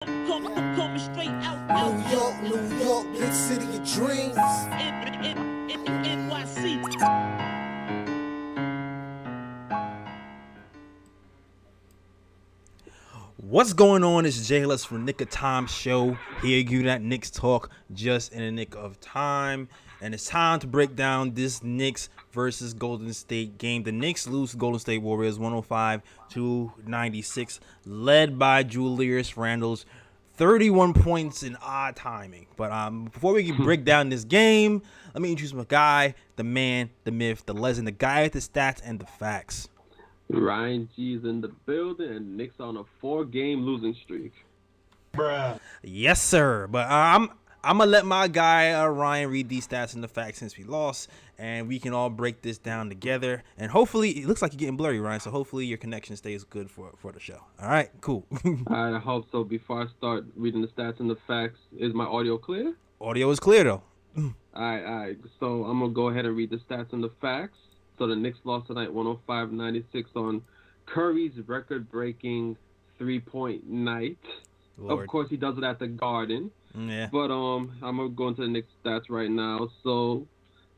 Coming straight out New York, big city of dreams. NYC. What's going on? It's J-Less from Nick of Time Show. Here you that Knicks talk just in the nick of time. And it's time to break down this Knicks versus Golden State game. The Knicks lose to Golden State Warriors 105-96, led by Julius Randle's 31 points in odd timing. But before we can break down this game, let me introduce my guy, the man, the myth, the legend, the guy with the stats and the facts. Ryan G's in the building, and Knicks on a 4-game losing streak. Bruh. Yes, sir. But I'm gonna let my guy Ryan read these stats and the facts since we lost, and we can all break this down together. And hopefully, it looks like you're getting blurry, Ryan. So hopefully your connection stays good for the show. All right, cool. I hope so. Before I start reading the stats and the facts, is my audio clear? Audio is clear though. All right. So I'm gonna go ahead and read the stats and the facts. So the Knicks lost tonight 105-96 on Curry's record-breaking three-point night. Lord. Of course, he does it at the Garden. Yeah. But I'm gonna go into the Knicks stats right now. So,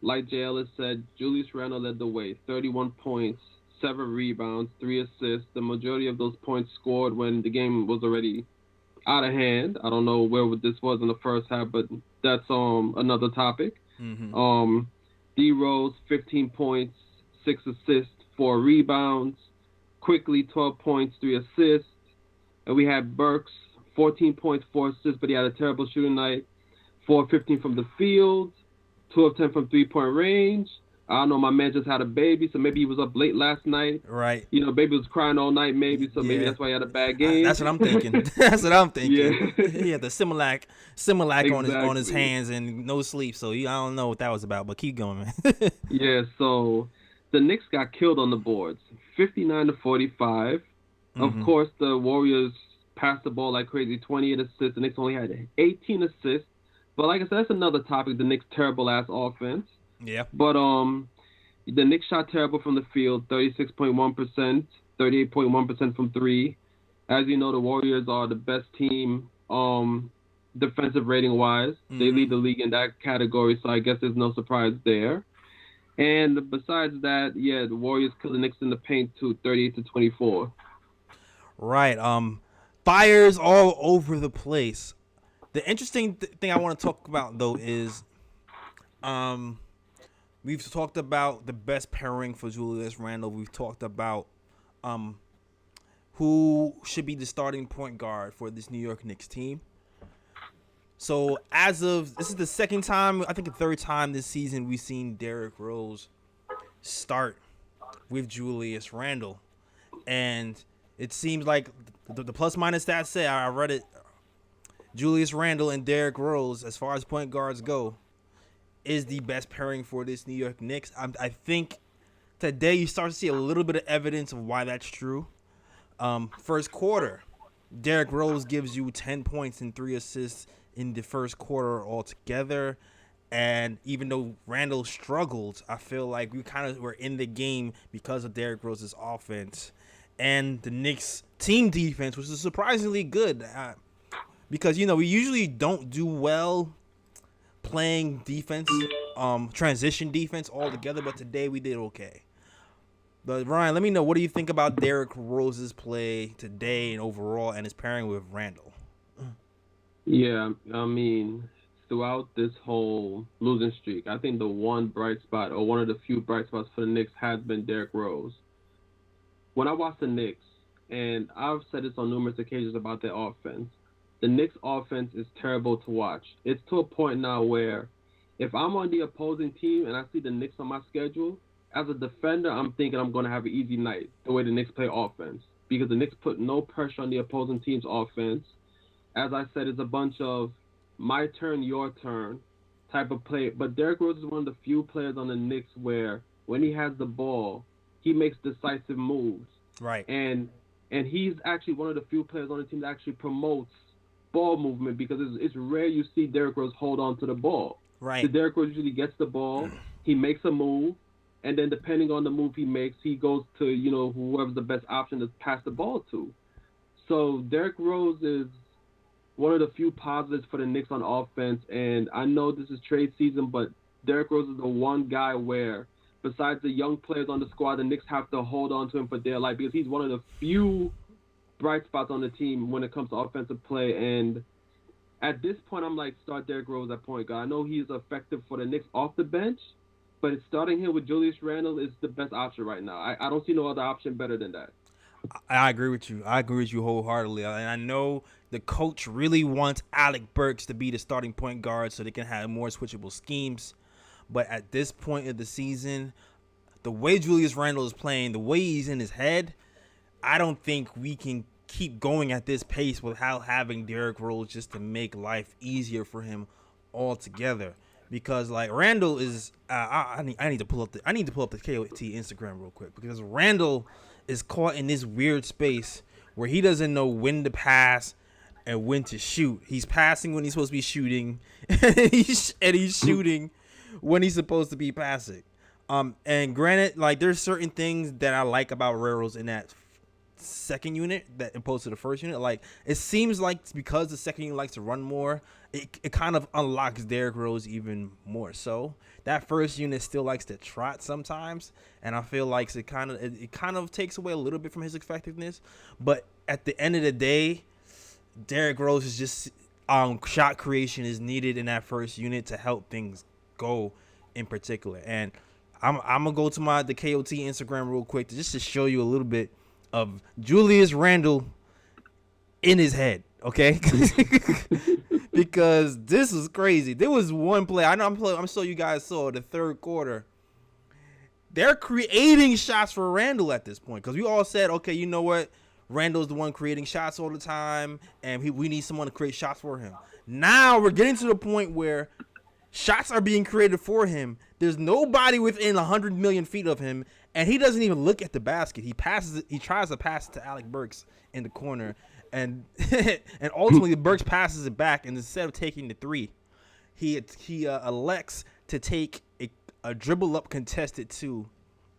like Jay Ellis said, Julius Randle led the way, 31 points, 7 rebounds, 3 assists. The majority of those points scored when the game was already out of hand. I don't know where this was in the first half, but that's another topic. Mm-hmm. D Rose, 15 points, 6 assists, 4 rebounds. Quickly, 12 points, 3 assists. And we had Burks, 14 points, 4 assists, but he had a terrible shooting night. 4 of 15 from the field, 2 of 10 from three-point range. I don't know, my man just had a baby, so maybe he was up late last night. Right. You know, baby was crying all night maybe, so maybe that's why he had a bad game. That's what I'm thinking. That's what I'm thinking. Yeah. He had the Similac on his Exactly. hands and no sleep. So I don't know what that was about, but keep going, man. Yeah, so the Knicks got killed on the boards, 59-45. Of course, the Warriors passed the ball like crazy, 28 assists. The Knicks only had 18 assists. But like I said, that's another topic, the Knicks' terrible-ass offense. Yeah. But the Knicks shot terrible from the field, 36.1%, 38.1% from three. As you know, the Warriors are the best team defensive rating-wise. They lead the league in that category, so I guess there's no surprise there. And besides that, yeah, the Warriors killed the Knicks in the paint to 38-24. Right. Fires all over the place. The interesting thing I want to talk about though is, we've talked about the best pairing for Julius Randle. We've talked about who should be the starting point guard for this New York Knicks team. So this is the second time, I think the third time this season we've seen Derrick Rose start with Julius Randle, and it seems like the plus minus stats say, I read it, Julius Randle and Derrick Rose, as far as point guards go, is the best pairing for this New York Knicks. I think today you start to see a little bit of evidence of why that's true. First quarter, Derrick Rose gives you 10 points and 3 assists in the first quarter altogether. And even though Randle struggled, I feel like we kind of were in the game because of Derrick Rose's offense and the Knicks team defense, which is surprisingly good. Because, you know, we usually don't do well playing defense, transition defense altogether, but today we did okay. But Ryan, let me know, what do you think about Derrick Rose's play today and overall, and his pairing with Randle? Yeah, I mean, throughout this whole losing streak, I think the one bright spot, or one of the few bright spots for the Knicks, has been Derrick Rose. When I watch the Knicks, and I've said this on numerous occasions about their offense, the Knicks' offense is terrible to watch. It's to a point now where if I'm on the opposing team and I see the Knicks on my schedule, as a defender, I'm thinking I'm going to have an easy night, the way the Knicks play offense, because the Knicks put no pressure on the opposing team's offense. As I said, it's a bunch of my turn, your turn type of play. But Derrick Rose is one of the few players on the Knicks where when he has the ball, he makes decisive moves. Right. And he's actually one of the few players on the team that actually promotes ball movement, because it's rare you see Derrick Rose hold on to the ball. Right. So Derrick Rose usually gets the ball, he makes a move, and then depending on the move he makes, he goes to, you know, whoever's the best option to pass the ball to. So Derrick Rose is one of the few positives for the Knicks on offense. And I know this is trade season, but Derrick Rose is the one guy where, besides the young players on the squad, the Knicks have to hold on to him for dear life because he's one of the few bright spots on the team when it comes to offensive play. And at this point, I'm like, start Derrick Rose at point guard. I know he's effective for the Knicks off the bench, but starting him with Julius Randle is the best option right now. I don't see no other option better than that. I agree with you. I agree with you wholeheartedly. And I know the coach really wants Alec Burks to be the starting point guard so they can have more switchable schemes. But at this point of the season, the way Julius Randle is playing, the way he's in his head, I don't think we can keep going at this pace without having Derrick Rose just to make life easier for him altogether. Because like Randle is, I need to pull up the KOT Instagram real quick because Randle is caught in this weird space where he doesn't know when to pass and when to shoot. He's passing when he's supposed to be shooting, and he's shooting when he's supposed to be passing. And granted, like there's certain things that I like about Randle in that second unit that opposed to the first unit. Like it seems like because the second unit likes to run more, it kind of unlocks Derrick Rose even more. So that first unit still likes to trot sometimes, and I feel like it kind of takes away a little bit from his effectiveness. But at the end of the day, Derrick Rose is just shot creation is needed in that first unit to help things go in particular. And I'm gonna go to the KOT Instagram real quick just to show you a little bit of Julius Randle in his head, okay? Because this is crazy. There was one play. I know I'm sure you guys saw the third quarter. They're creating shots for Randle at this point because we all said, okay, you know what? Randle's the one creating shots all the time, and we need someone to create shots for him. Now we're getting to the point where shots are being created for him. There's nobody within 100 million feet of him, and he doesn't even look at the basket. He passes it. He tries to pass it to Alec Burks in the corner, and and ultimately Burks passes it back. And instead of taking the three, he elects to take a dribble up contested two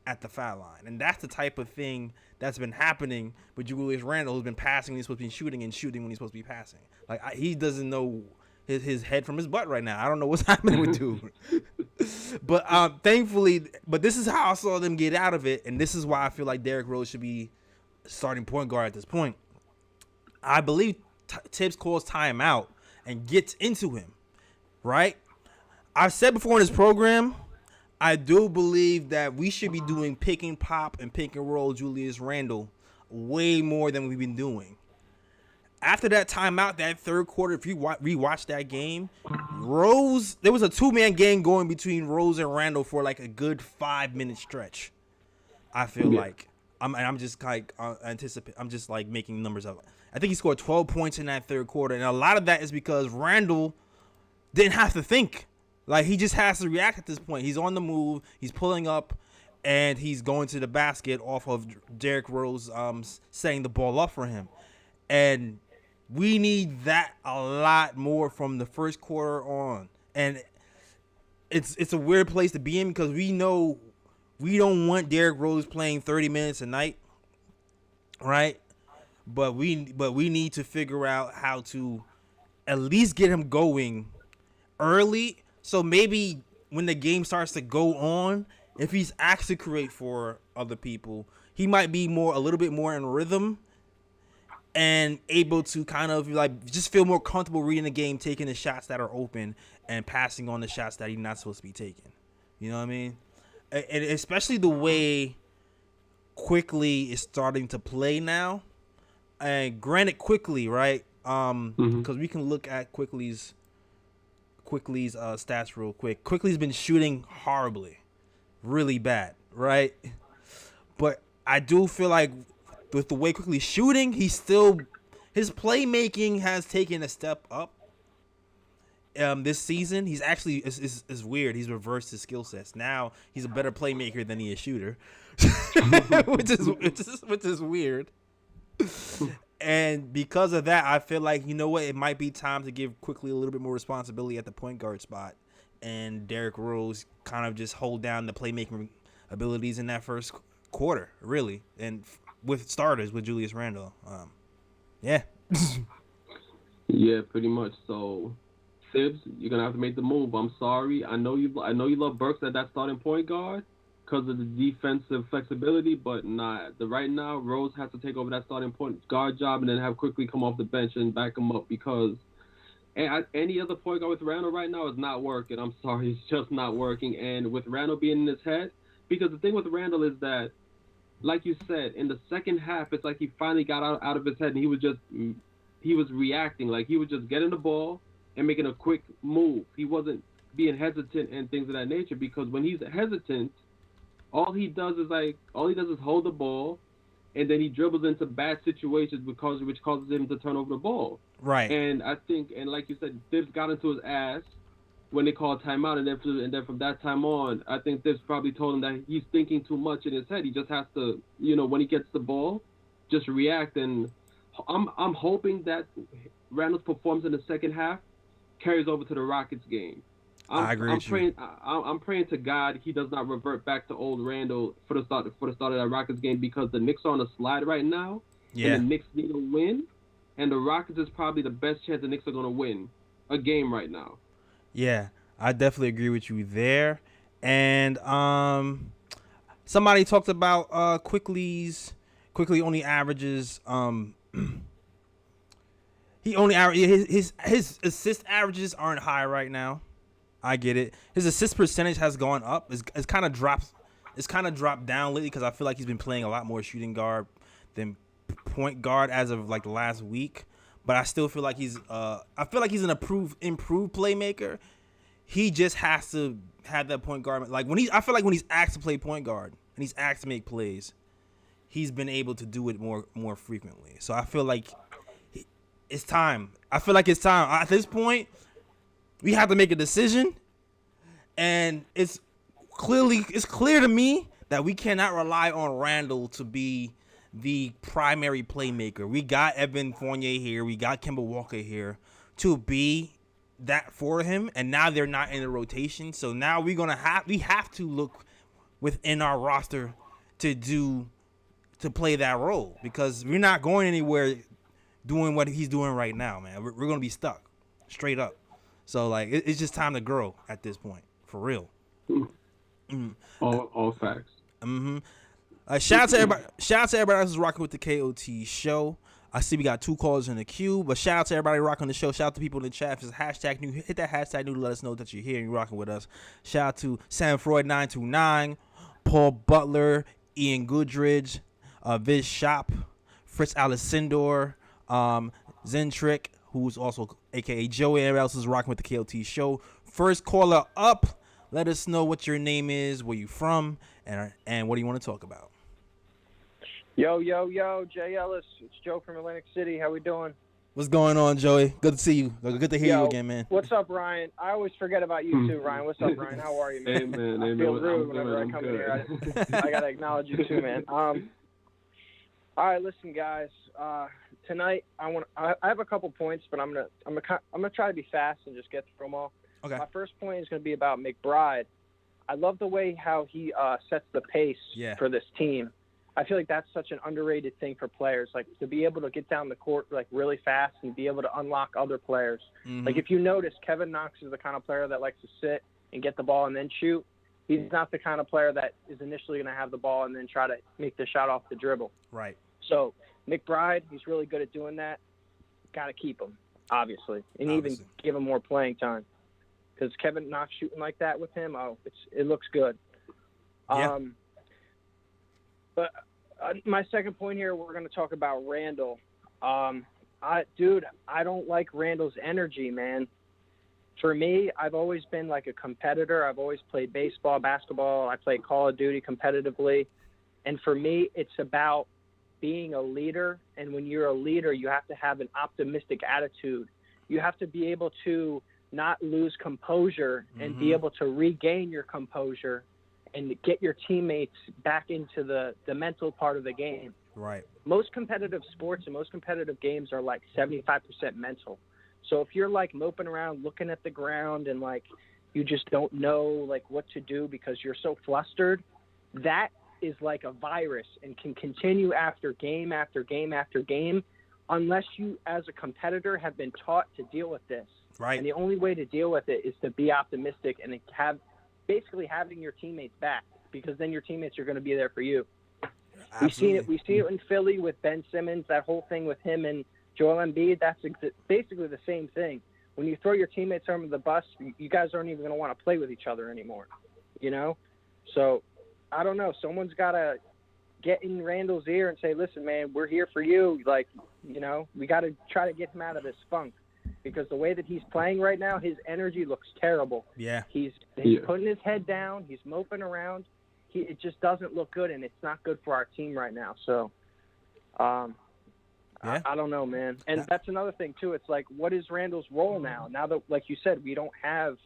at the foul line, and that's the type of thing that's been happening with Julius Randle, who's been passing when he's supposed to be shooting and shooting when he's supposed to be passing. Like he doesn't know his head from his butt right now. I don't know what's happening with dude. But thankfully, but this is how I saw them get out of it, and this is why I feel like Derrick Rose should be starting point guard at this point. I believe Tibbs calls timeout and gets into him, right? I've said before in this program, I do believe that we should be doing pick and pop and pick and roll Julius Randle way more than we've been doing. After that timeout, that third quarter, if you rewatch that game, there was a two-man game going between Rose and Randle for like a good 5-minute stretch. I feel like I'm just like I'm just like making numbers up. I think he scored 12 points in that third quarter, and a lot of that is because Randle didn't have to think. Like he just has to react at this point. He's on the move, he's pulling up, and he's going to the basket off of Derrick Rose setting the ball up for him. And we need that a lot more from the first quarter on. And it's a weird place to be in because we know we don't want Derrick Rose playing 30 minutes a night, right? But we need to figure out how to at least get him going early. So maybe when the game starts to go on, if he's asked to create for other people, he might be a little bit more in rhythm and able to kind of like just feel more comfortable reading the game, taking the shots that are open and passing on the shots that he's not supposed to be taking. You know what I mean? And especially the way Quickly is starting to play now. And granted, Quickly, right? Because we can look at Quickly's stats real quick. Quickly's been shooting horribly, really bad, right? But I do feel like with the way Quickly's shooting, his playmaking has taken a step up. This season, he's actually is weird. He's reversed his skill sets. Now he's a better playmaker than he is shooter, which is weird. And because of that, I feel like, you know what, it might be time to give Quickly a little bit more responsibility at the point guard spot, and Derrick Rose kind of just hold down the playmaking abilities in that first quarter, really, and with starters with Julius Randle. Yeah. Yeah, pretty much. So, Sibs, you're gonna have to make the move. I'm sorry. I know you love Burks at that starting point guard because of the defensive flexibility, but not the right now. Rose has to take over that starting point guard job and then have quickly come off the bench and back him up because any other point guard with Randle right now is not working. I'm sorry, it's just not working. And with Randle being in his head, because the thing with Randle is that, like you said, in the second half, it's like he finally got out of his head and he was reacting. Like he was just getting the ball and making a quick move. He wasn't being hesitant and things of that nature because when he's hesitant, all he does is hold the ball and then he dribbles into bad situations which causes him to turn over the ball. Right. And I think, and like you said, Thibs got into his ass when they called timeout, and then from that time on, I think Thibs probably told him that he's thinking too much in his head. He just has to, when he gets the ball, just react. And I'm hoping that Randall's performance in the second half carries over to the Rockets game. I agree with you. I'm praying to God he does not revert back to old Randall for the start of that Rockets game because the Knicks are on a slide right now. Yeah. And the Knicks need a win, and the Rockets is probably the best chance the Knicks are going to win a game right now. Yeah, I definitely agree with you there. And somebody talked about quickly only averages he only his assist averages aren't high right now. I get it. His assist percentage has gone up. It's kind of dropped down lately because I feel like he's been playing a lot more shooting guard than point guard as of like the last week. But I still feel like he's an improved playmaker. He just has to have that point guard. Like I feel like when he's asked to play point guard and he's asked to make plays, he's been able to do it more frequently. So I feel like it's time. I feel like it's time. At this point, we have to make a decision, and it's clear to me that we cannot rely on Randle to be the primary playmaker. We got Evan Fournier here. We got Kemba Walker here to be that for him, and now they're not in the rotation. So now we have to look within our roster to play that role because we're not going anywhere doing what he's doing right now, man. We're going to be stuck straight up. So like it's just time to grow at this point, for real. All facts. Mm-hmm. Shout out to everybody. Shout out to everybody who's rocking with the KOT show. I see we got 2 callers in the queue, but shout out to everybody rocking the show. Shout out to people in the chat. If it's hashtag new, hit that hashtag new to let us know that you're here and you're rocking with us. Shout out to Sam Freud 929, Paul Butler, Ian Goodridge, Viz Shop, Fritz Alessandor, Zentrick, who's also aka Joey. Everybody else is rocking with the KOT show. First caller up. Let us know what your name is, where you from, and what do you want to talk about. Yo, Jay Ellis. It's Joe from Atlantic City. How we doing? What's going on, Joey? Good to see you. Good to hear you again, man. What's up, Ryan? I always forget about you too, Ryan. What's up, Ryan? How are you, man? I feel rude whenever I come in here. I gotta acknowledge you too, man. All right, listen, guys. Tonight I have a couple points, but I'm gonna try to be fast and just get through them all. Okay. My first point is gonna be about McBride. I love the way how he sets the pace for this team. I feel like that's such an underrated thing for players, like to be able to get down the court like really fast and be able to unlock other players. Mm-hmm. Like if you notice, Kevin Knox is the kind of player that likes to sit and get the ball and then shoot. He's not the kind of player that is initially going to have the ball and then try to make the shot off the dribble. Right. So McBride, he's really good at doing that. Got to keep him, obviously, and even give him more playing time. Because Kevin Knox shooting like that with him, it looks good. Yeah. But my second point here, we're going to talk about Randle. I don't like Randle's energy, man. For me, I've always been like a competitor. I've always played baseball, basketball. I played Call of Duty competitively. And for me, it's about being a leader. And when you're a leader, you have to have an optimistic attitude. You have to be able to not lose composure and be able to regain your composure and get your teammates back into the mental part of the game. Right. Most competitive sports and most competitive games are like 75% mental. So if you're like moping around looking at the ground and like you just don't know like what to do because you're so flustered, that is like a virus and can continue after game after game after game unless you, as a competitor, have been taught to deal with this. Right. And the only way to deal with it is to be optimistic and basically having your teammates back, because then your teammates are going to be there for you. Absolutely. We've seen it in Philly with Ben Simmons, that whole thing with him and Joel Embiid. That's basically the same thing. When you throw your teammates under the bus, you guys aren't even going to want to play with each other anymore, you know? So, I don't know. Someone's got to get in Randle's ear and say, listen, man, we're here for you. Like, you know, we got to try to get him out of this funk, because the way that he's playing right now, his energy looks terrible. Yeah. He's putting his head down. He's moping around. It just doesn't look good, and it's not good for our team right now. So, I don't know, man. And that's another thing, too. It's like, what is Randle's role now? Now that, like you said, we don't have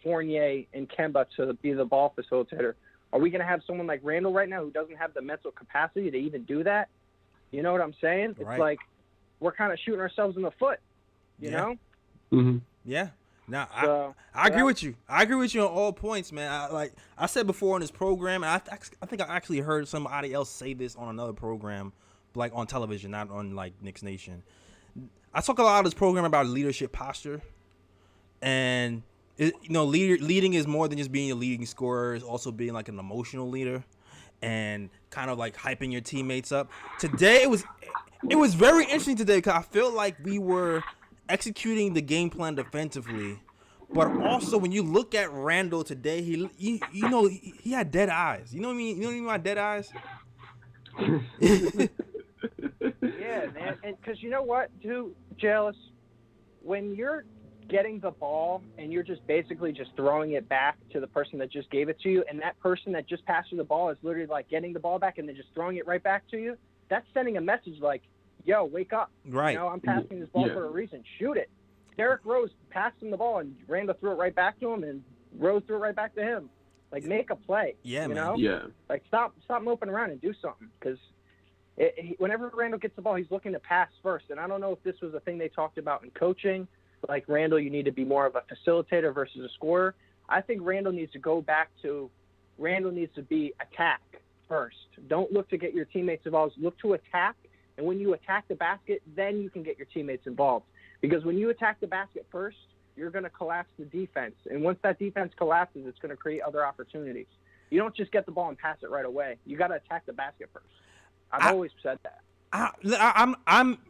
Fournier and Kemba to be the ball facilitator. Are we going to have someone like Randle right now who doesn't have the mental capacity to even do that? You know what I'm saying? Right. It's like we're kind of shooting ourselves in the foot, you know? Mm-hmm. Yeah. Now, So, I agree with you. I agree with you on all points, man. Like I said before on this program, and I think I actually heard somebody else say this on another program, like on television, not on like Knicks Nation. I talk a lot of this program about leadership posture, and leading is more than just being a leading scorer. It's also being like an emotional leader, and kind of like hyping your teammates up. Today it was very interesting today, because I feel like we were executing the game plan defensively, but also when you look at Randle today, he had dead eyes. You know what I mean? You know what I mean by dead eyes? yeah, man. And because you know what, too, Jealous, when you're getting the ball and you're just basically just throwing it back to the person that just gave it to you, and that person that just passed you the ball is literally like getting the ball back and then just throwing it right back to you, that's sending a message like, yo, wake up. Right. You know, I'm passing this ball for a reason. Shoot it. Derrick Rose passed him the ball, and Randle threw it right back to him, and Rose threw it right back to him. Like, make a play. Yeah, you man. know? Yeah. Like, stop moping around and do something. Because whenever Randle gets the ball, he's looking to pass first. And I don't know if this was a thing they talked about in coaching. Like, Randle, you need to be more of a facilitator versus a scorer. I think Randle needs to be attack first. Don't look to get your teammates involved. Look to attack. And when you attack the basket, then you can get your teammates involved. Because when you attack the basket first, you're going to collapse the defense. And once that defense collapses, it's going to create other opportunities. You don't just get the ball and pass it right away. You got to attack the basket first. I've always said that.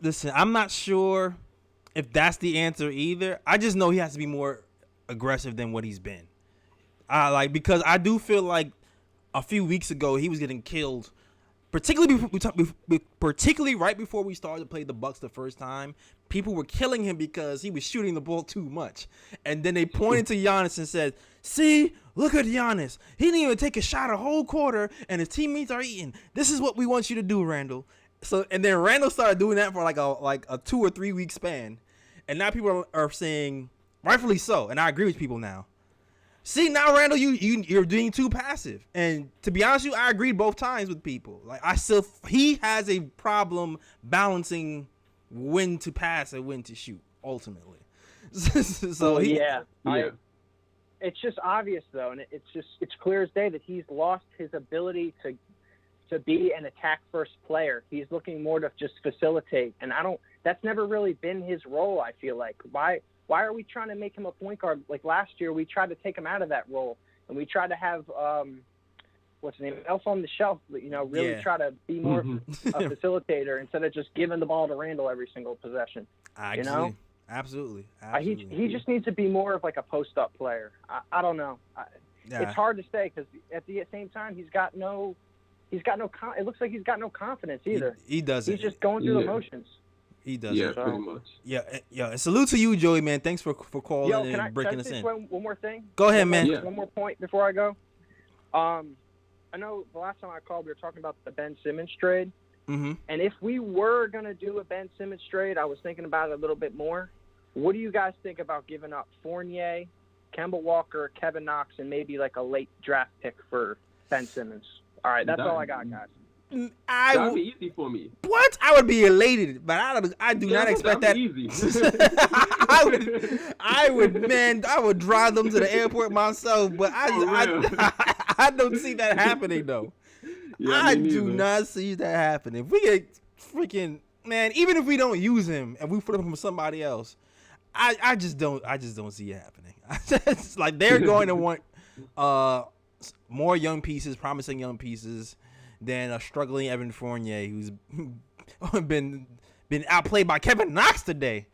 Listen, I'm not sure if that's the answer either. I just know he has to be more aggressive than what he's been. Because I do feel like a few weeks ago he was getting killed, particularly right before we started to play the Bucks the first time. People were killing him because he was shooting the ball too much. And then they pointed to Giannis and said, see, look at Giannis. He didn't even take a shot a whole quarter, and his teammates are eating. This is what we want you to do, Randle. And then Randle started doing that for like a 2 or 3 week span. And now people are saying, rightfully so, and I agree with people now, see, now Randle, you're being too passive. And to be honest with you, I agreed both times with people. Like he has a problem balancing when to pass and when to shoot, ultimately. It's just obvious though, and it's clear as day that he's lost his ability to be an attack first player. He's looking more to just facilitate, and that's never really been his role. I feel like why are we trying to make him a point guard? Like last year, we tried to take him out of that role, and we tried to have what's his name, Elf on the Shelf. Really try to be more of a facilitator instead of just giving the ball to Randle every single possession. Absolutely. He just needs to be more of like a post up player. I don't know. It's hard to say because at the same time it looks like he's got no confidence either. He doesn't. He's just going through the motions. He does. Yeah, pretty much. Yeah. And salute to you, Joey, man. Thanks for calling and breaking us in. One more thing? Go ahead, man. One more point before I go. I know the last time I called, we were talking about the Ben Simmons trade. Mm-hmm. And if we were going to do a Ben Simmons trade, I was thinking about it a little bit more. What do you guys think about giving up Fournier, Kemba Walker, Kevin Knox, and maybe like a late draft pick for Ben Simmons? All right, that's all I got, guys. That would be easy for me. What? I would be elated, but I do not expect that. Easy. I would drive them to the airport myself, but I don't see that happening though. Yeah, I do not see that happening. If we get freaking, man, even if we don't use him and we flip him with somebody else, I just don't see it happening. It's like they're going to want more young pieces, promising young pieces, than a struggling Evan Fournier who's been outplayed by Kevin Knox today.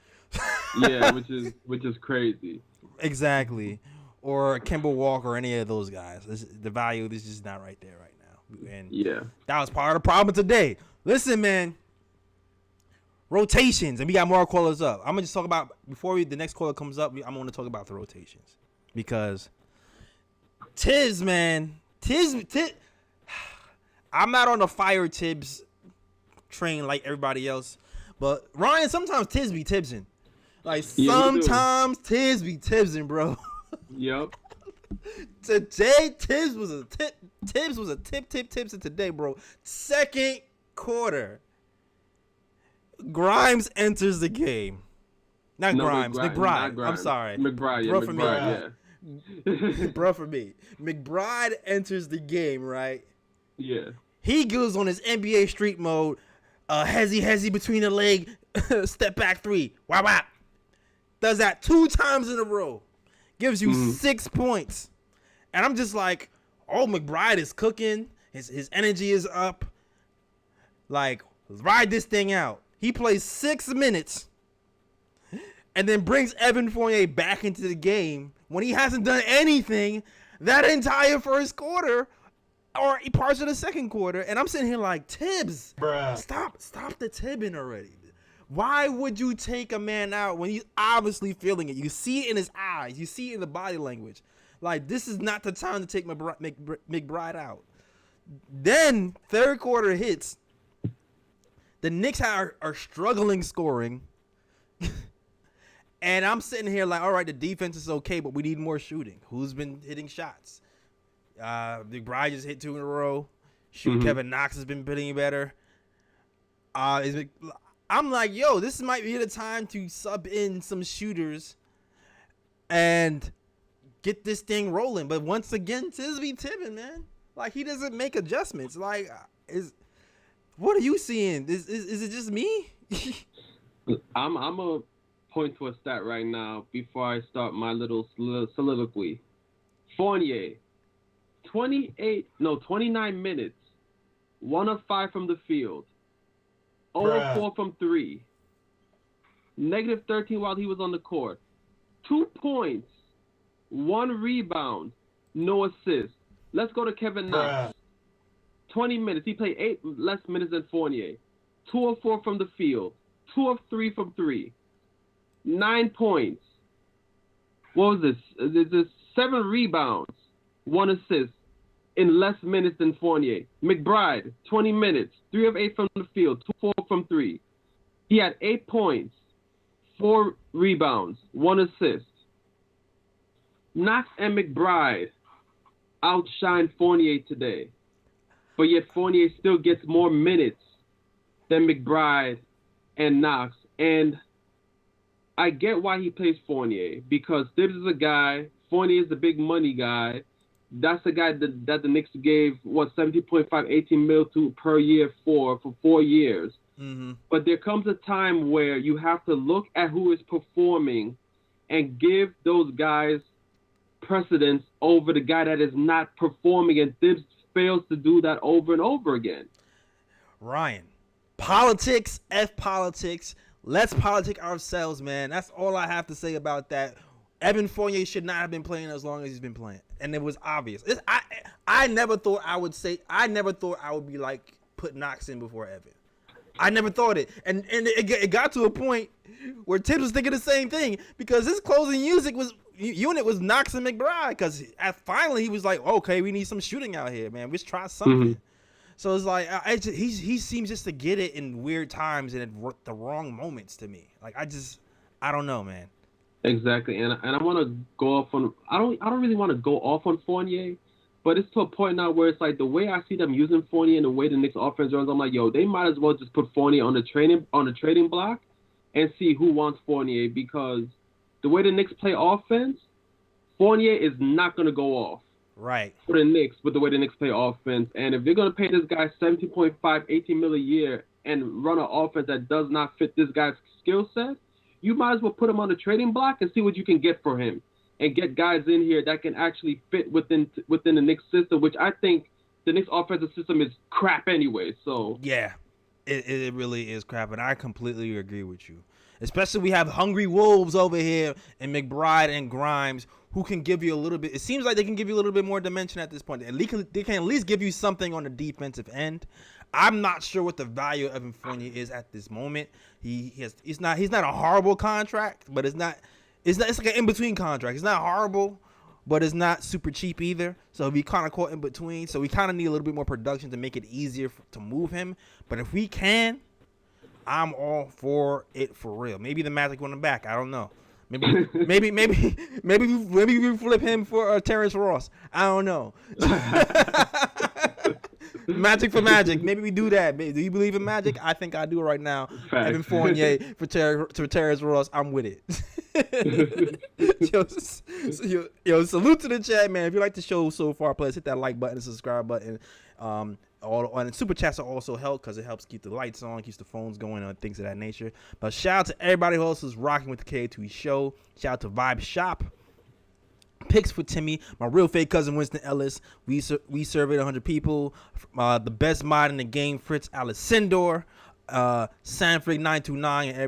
Yeah, which is crazy. Exactly. Or Kemba Walker or any of those guys. The value is just not right there right now. And yeah, that was part of the problem today. Listen, man. Rotations, and we got more callers up. I'm gonna just talk about before the next caller comes up. I'm gonna talk about the rotations because Tibbs, man, Tibbs. I'm not on the fire Tibbs train like everybody else, but Ryan, sometimes Tibbs be Tibbsing. Like sometimes Tibbs be Tibbsing, bro. Yep. Today Tibbs was a tip. Tibbs was a Tibbsing today, bro. Second quarter. Grimes enters the game. Not Grimes. McBride. I'm sorry. McBride. Bro, Yeah, for McBride. me. Bro, for me. McBride enters the game, right? Yeah. He goes on his NBA street mode. Hezzy between the leg. Step back three. Wow. Does that 2 times in a row. Gives you 6 points. And I'm just like, oh, McBride is cooking. His energy is up. Like, ride this thing out. He plays 6 minutes and then brings Evan Fournier back into the game when he hasn't done anything that entire first quarter or parts of the second quarter. And I'm sitting here like, Tibbs, Bruh. stop the tibbing already. Why would you take a man out when he's obviously feeling it? You see it in his eyes. You see it in the body language. Like, this is not the time to take McBride out. Then third quarter hits. The Knicks are struggling scoring. And I'm sitting here like, all right, the defense is okay, but we need more shooting. Who's been hitting shots? McBride just hit 2 in a row. Kevin Knox has been hitting better. I'm like, yo, this might be the time to sub in some shooters and get this thing rolling. But once again, Tibbs be tipping, man. Like, he doesn't make adjustments. Like, what are you seeing? Is it just me? I'm a point to a stat right now before I start my little soliloquy. Fournier, 29 minutes, 1 of 5 from the field, 0 of 4 from 3, -13 while he was on the court, 2 points, 1 rebound, no assist. Let's go to Kevin Knox. 20 minutes. He played 8 less minutes than Fournier. 2 of 4 from the field. 2 of 3 from 3. 9 points. What was this? This 7 rebounds. 1 assist in less minutes than Fournier. McBride, 20 minutes. 3 of 8 from the field. 2 of 4 from 3. He had 8 points. 4 rebounds. 1 assist. Knox and McBride outshined Fournier today. But yet Fournier still gets more minutes than McBride and Knox. And I get why he plays Fournier, because Tibbs is a guy, Fournier is the big money guy. That's the guy that the Knicks gave, 17.5, 18 mil to per year for 4 years. Mm-hmm. But there comes a time where you have to look at who is performing and give those guys precedence over the guy that is not performing, and Tibbs fails to do that over and over again. Ryan, politics, F politics. Let's politic ourselves, man. That's all I have to say about that. Evan Fournier should not have been playing as long as he's been playing, and it was obvious. I never thought I would be like put Knox in before Evan. I never thought it, and it got to a point where Tibbs was thinking the same thing, because his closing unit was Knox and McBride, because finally he was like, okay, we need some shooting out here, man. Let's try something. Mm-hmm. So it's like he seems just to get it in weird times and at the wrong moments to me. Like, I don't know, man. Exactly, and I want to go off on. I don't really want to go off on Fournier, but it's to a point now where it's like the way I see them using Fournier and the way the Knicks offense runs, I'm like, yo, they might as well just put Fournier on the trading block and see who wants Fournier, because the way the Knicks play offense, Fournier is not going to go off. Right. For the Knicks, with the way the Knicks play offense. And if they're going to pay this guy $17.5, $18 million a year and run an offense that does not fit this guy's skill set, you might as well put him on the trading block and see what you can get for him, and get guys in here that can actually fit within the Knicks system, which I think the Knicks offensive system is crap anyway. So yeah, it really is crap, and I completely agree with you. Especially we have hungry wolves over here and McBride and Grimes who can give you a little bit. It seems like they can give you a little bit more dimension at this point. They can at least give you something on the defensive end. I'm not sure what the value of Evan Fournier is at this moment. He's not a horrible contract, but it's like an in between contract. It's not horrible, but it's not super cheap either. So we kind of caught in between. So we kind of need a little bit more production to make it easier to move him. But if we can, I'm all for it for real. Maybe the Magic want him back. I don't know. Maybe we flip him for Terrence Ross. I don't know. Magic for Magic. Maybe we do that. Do you believe in Magic? I think I do right now. Facts. Evan Fournier for Terrence Ross. I'm with it. yo, salute to the chat, man. If you like the show so far, please hit that like button, subscribe button. And super chats are also help because it helps keep the lights on, keeps the phones going, and things of that nature. But shout out to everybody who else is rocking with the KOT show. Shout out to Vibe Shop. Picks for Timmy, my real fake cousin Winston Ellis. We surveyed 100 people. The best mod in the game, Fritz Alessandor, Sanford 929, and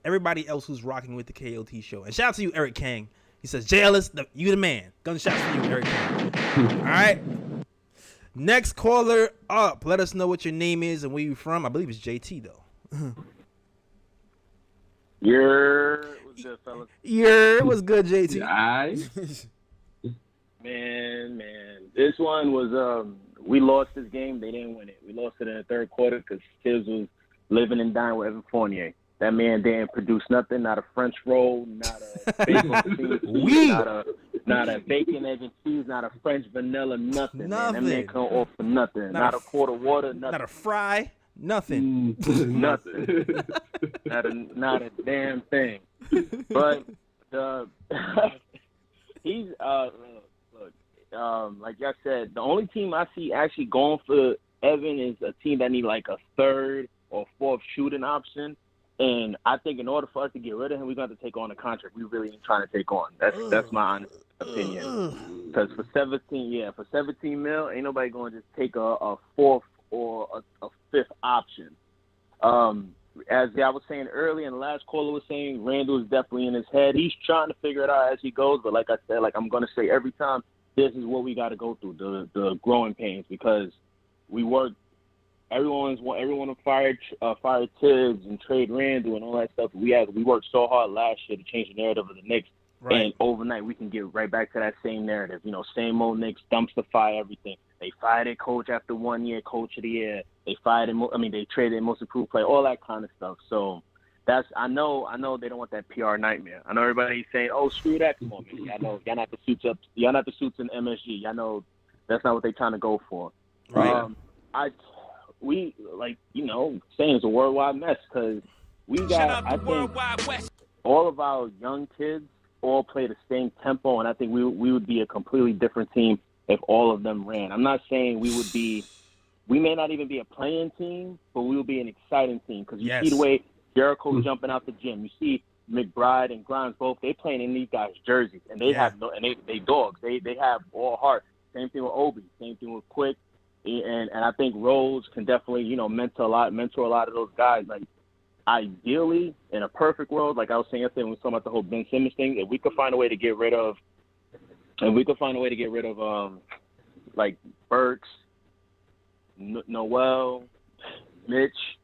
everybody else who's rocking with the KOT show. And shout out to you, Eric Kang. He says, Jay Ellis, you the man. Gunshots for you, Eric Kang. All right. Next caller up. Let us know what your name is and where you're from. I believe it's JT, though. What's good, fellas? What's good, JT? Man. This one was, we lost this game. They didn't win it. We lost it in the third quarter because Tibbs was living and dying with Evan Fournier. That man didn't produce nothing, not a French roll, not a bacon cheese, not a bacon, egg, and cheese, not a French vanilla, nothing. Man. That man couldn't offer nothing. Not a quart of water, nothing. Not a fry, nothing. Nothing. not a damn thing. But he's like I said, the only team I see actually going for Evan is a team that need like a third or fourth shooting option. And I think in order for us to get rid of him, we're going to take on a contract we really ain't trying to take on. That's my honest opinion. Because for 17 mil, ain't nobody going to just take a fourth or a fifth option. As I was saying earlier, and the last caller was saying, Randle is definitely in his head. He's trying to figure it out as he goes. But like I said, like I'm going to say every time, this is what we got to go through, the growing pains, because we worked. Everyone fired Tibbs and trade Randle and all that stuff. We worked so hard last year to change the narrative of the Knicks, and overnight we can get right back to that same narrative. Same old Knicks, dumpster fire everything. They fired their coach after 1 year, coach of the year. They fired him. They traded their most improved player, all that kind of stuff. So I know they don't want that PR nightmare. I know everybody's saying, "Oh, screw that, come on, man. Y'all know y'all not the suits up. Y'all not the suits in MSG. Y'all know that's not what they're trying to go for." Right. We saying it's a worldwide mess because we got, I think, all of our young kids all play the same tempo, and I think we would be a completely different team if all of them ran. I'm not saying we may not even be a playing team, but we would be an exciting team because you see the way Jericho's jumping out the gym. You see McBride and Grimes both, they playing in these guys' jerseys, and they have they dogs. They have all heart. Same thing with Obi. Same thing with Quick. And I think Rose can definitely, mentor a lot of those guys. Like, ideally, in a perfect world, like I was saying yesterday when we were talking about the whole Ben Simmons thing, if we could find a way to get rid of, like Burks, Noel, Mitch,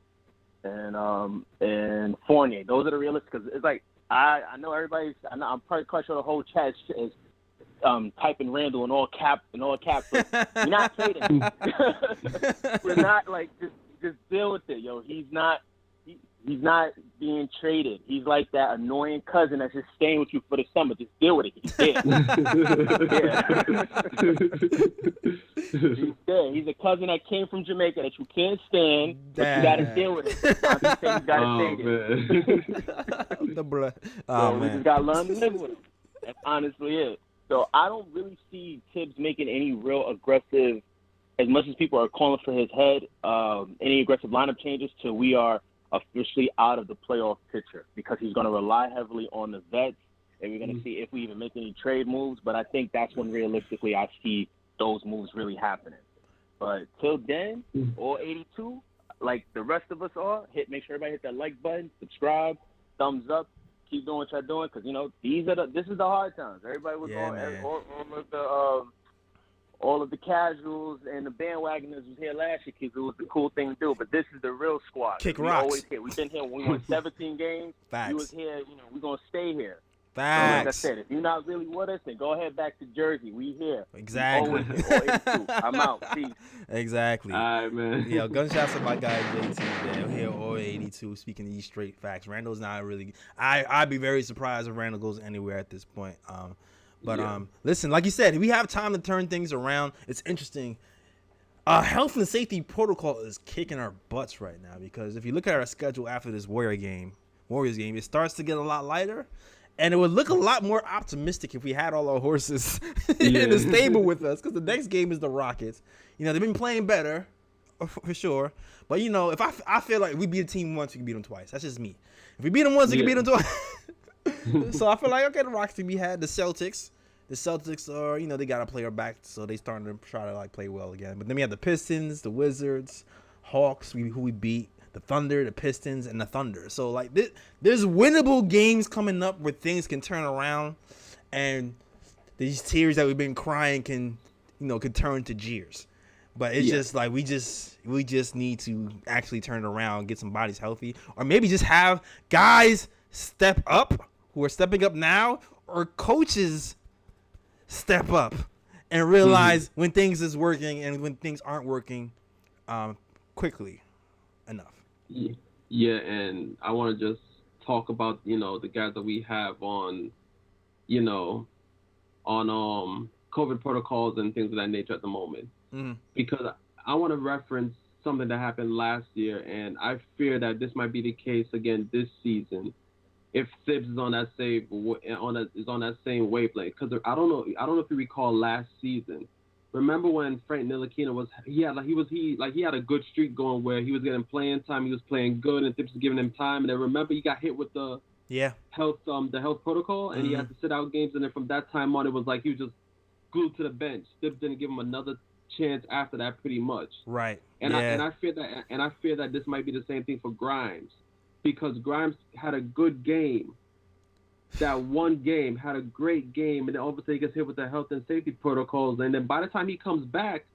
and Fournier. Those are the realistic. Because it's like I know I'm probably quite sure the whole chat is typing Randle in all caps. But we're not trading. We're not like just deal with it, yo. He's not being traded. He's like that annoying cousin that's just staying with you for the summer. Just deal with it. He's dead. He's dead. He's a cousin that came from Jamaica that you can't stand, but you gotta deal with it. I'm just saying you gotta stand it. We just gotta learn to live with it. That's honestly it. So I don't really see Tibbs making any real aggressive as much as people are calling for his head, any aggressive lineup changes, to we are officially out of the playoff picture, because he's going to rely heavily on the vets, and we're going to see if we even make any trade moves. But I think that's when realistically I see those moves really happening. But till then, all 82, like the rest of us are, make sure everybody hit that like button, subscribe, thumbs up, keep doing what y'all doing, because this is the hard times. Everybody was all of the casuals and the bandwagoners was here last year because it was the cool thing to do. But this is the real squad. Kick we rocks. Always here. We've been here when we won 17 games. Facts. We was here. We're gonna stay here. Facts. So like I said, if you're not really with us, then go ahead back to Jersey. We here. Exactly. Always here. All 82. I'm out. Peace. Exactly. All right, man. Yo, gunshots to my guy JT, man. Here, all 82. Speaking of these straight facts, Randle's not really. I'd be very surprised if Randle goes anywhere at this point. Listen, like you said, we have time to turn things around. It's interesting. Health and safety protocol is kicking our butts right now, because if you look at our schedule after this Warriors game, it starts to get a lot lighter, and it would look a lot more optimistic if we had all our horses in the stable with us, because the next game is the Rockets. They've been playing better, for sure, but if I feel like we beat a team once, we can beat them twice. That's just me. If we beat them once, we can beat them twice. So I feel like, okay, the Rockets can be had. The Celtics are, they got a player back, so they starting to try to play well again. But then we have the Pistons, the Wizards, Hawks, who we beat, the Thunder, the Pistons, and the Thunder. So there's winnable games coming up where things can turn around, and these tears that we've been crying can turn to jeers. But it's just like we just need to actually turn it around, get some bodies healthy, or maybe just have guys step up who are stepping up now, or coaches step up and realize when things is working and when things aren't working quickly enough. Yeah, and I want to just talk about the guys that we have on COVID protocols and things of that nature at the moment, because I want to reference something that happened last year, and I fear that this might be the case again this season if Thibs is on that same wavelength. Because I don't know if you recall last season. Remember when Frank Ntilikina he had a good streak going where he was getting playing time, he was playing good, and Thibs was giving him time. And then remember he got hit with the health protocol, and he had to sit out games. And then from that time on, it was like he was just glued to the bench. Thibs didn't give him another chance after that, pretty much. Right. And I fear that this might be the same thing for Grimes, because Grimes had a good game. That one game had a great game, and then all of a sudden he gets hit with the health and safety protocols. And then by the time he comes back,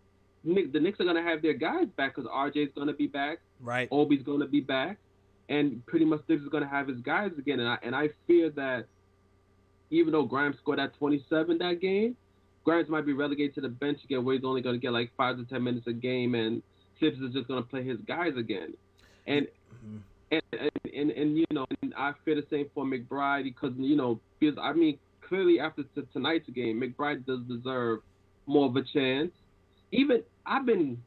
the Knicks are going to have their guys back, because RJ's going to be back. Right. Obi's going to be back. And pretty much Thibs is going to have his guys again. And I fear that even though Grimes scored that 27 that game, Grimes might be relegated to the bench again, where he's only going to get like 5 to 10 minutes a game, and Thibs is just going to play his guys again. And I feel the same for McBride, because clearly after tonight's game, McBride does deserve more of a chance. Even I've been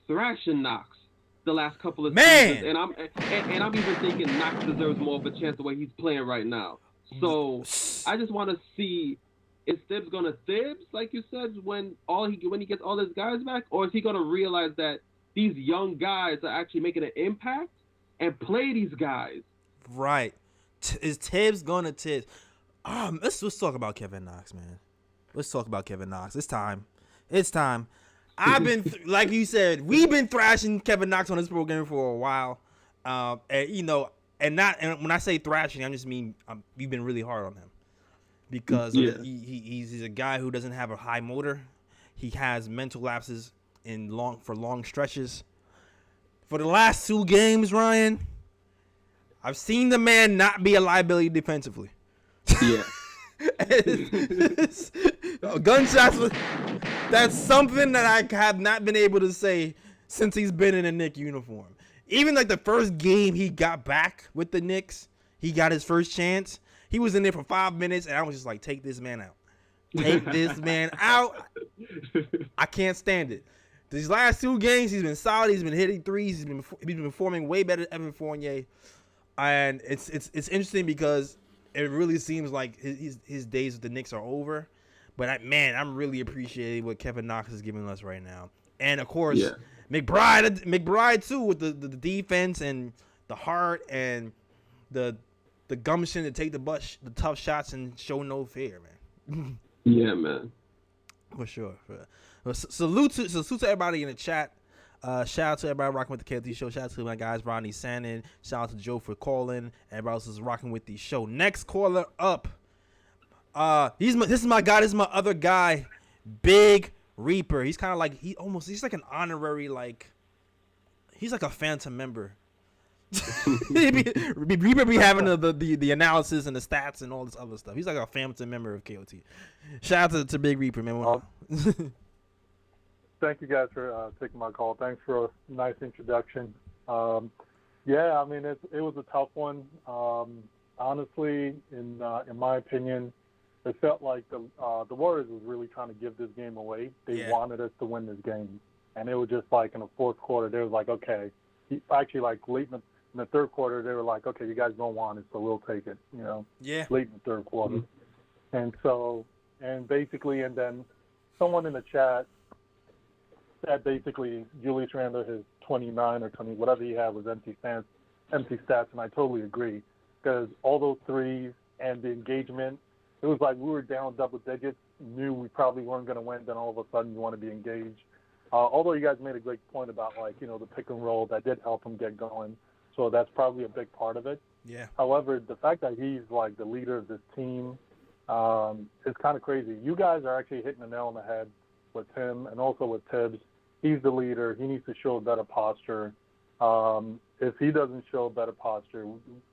thrashing Knox the last couple of seasons, and I'm even thinking Knox deserves more of a chance the way he's playing right now. So I just want to see, is Thibs gonna Thibs, like you said, when he gets all his guys back, or is he gonna realize that these young guys are actually making an impact and play these guys? Right. Is Tibbs gonna Tibbs? Let's talk about Kevin Knox, man. Let's talk about Kevin Knox. It's time. I've been like you said, we've been thrashing Kevin Knox on this program for a while, and when I say thrashing, I just mean we've been really hard on him, because he's a guy who doesn't have a high motor. He has mental lapses for long stretches. For the last 2 games, Ryan, I've seen the man not be a liability defensively. Yeah. Gunshots. That's something that I have not been able to say since he's been in a Knicks uniform. Even like the first game he got back with the Knicks, he got his first chance. He was in there for 5 minutes, and I was just like, take this man out. Take this man out. I can't stand it. These last 2 games, he's been solid. He's been hitting threes. He's been performing way better than Evan Fournier. And it's interesting because it really seems like his days with the Knicks are over. But I'm really appreciating what Kevin Knox is giving us right now. And of course, Yeah. McBride too, with the defense and the heart and the gumption to take the tough shots and show no fear, man. Yeah, man. For sure. Salute to everybody in the chat. Shout out to everybody rocking with the KOT show. Shout out to my guys, Ronnie Sannon. Shout out to Joe for calling. Everybody else is rocking with the show. Next caller up. This is my guy. This is my other guy, Big Reaper. He's kind of like he's like an honorary, like he's like a phantom member. Reaper be having the analysis and the stats and all this other stuff. He's like a phantom member of KOT. Shout out to Big Reaper, man. Thank you guys for taking my call. Thanks for a nice introduction. Yeah, I mean it was a tough one. Honestly, in my opinion, it felt like the Warriors was really trying to give this game away. They wanted us to win this game, and it was just like in the fourth quarter, they was like, okay. Actually, like late in the third quarter, they were like, okay, you guys don't want it, so we'll take it. You know, late in the third quarter, and then someone in the chat said basically Julius Randle, his 29 or 20, whatever he had was empty stats, and I totally agree because all those threes and the engagement. It was like we were down double digits, knew we probably weren't going to win, then all of a sudden you want to be engaged. Although you guys made a great point about, like, you know, the pick and roll, that did help him get going. So that's probably a big part of it. Yeah. However, the fact that he's, like, the leader of this team is kind of crazy. You guys are actually hitting the nail on the head with him and also with Tibbs. He's the leader. He needs to show a better posture. If he doesn't show a better posture,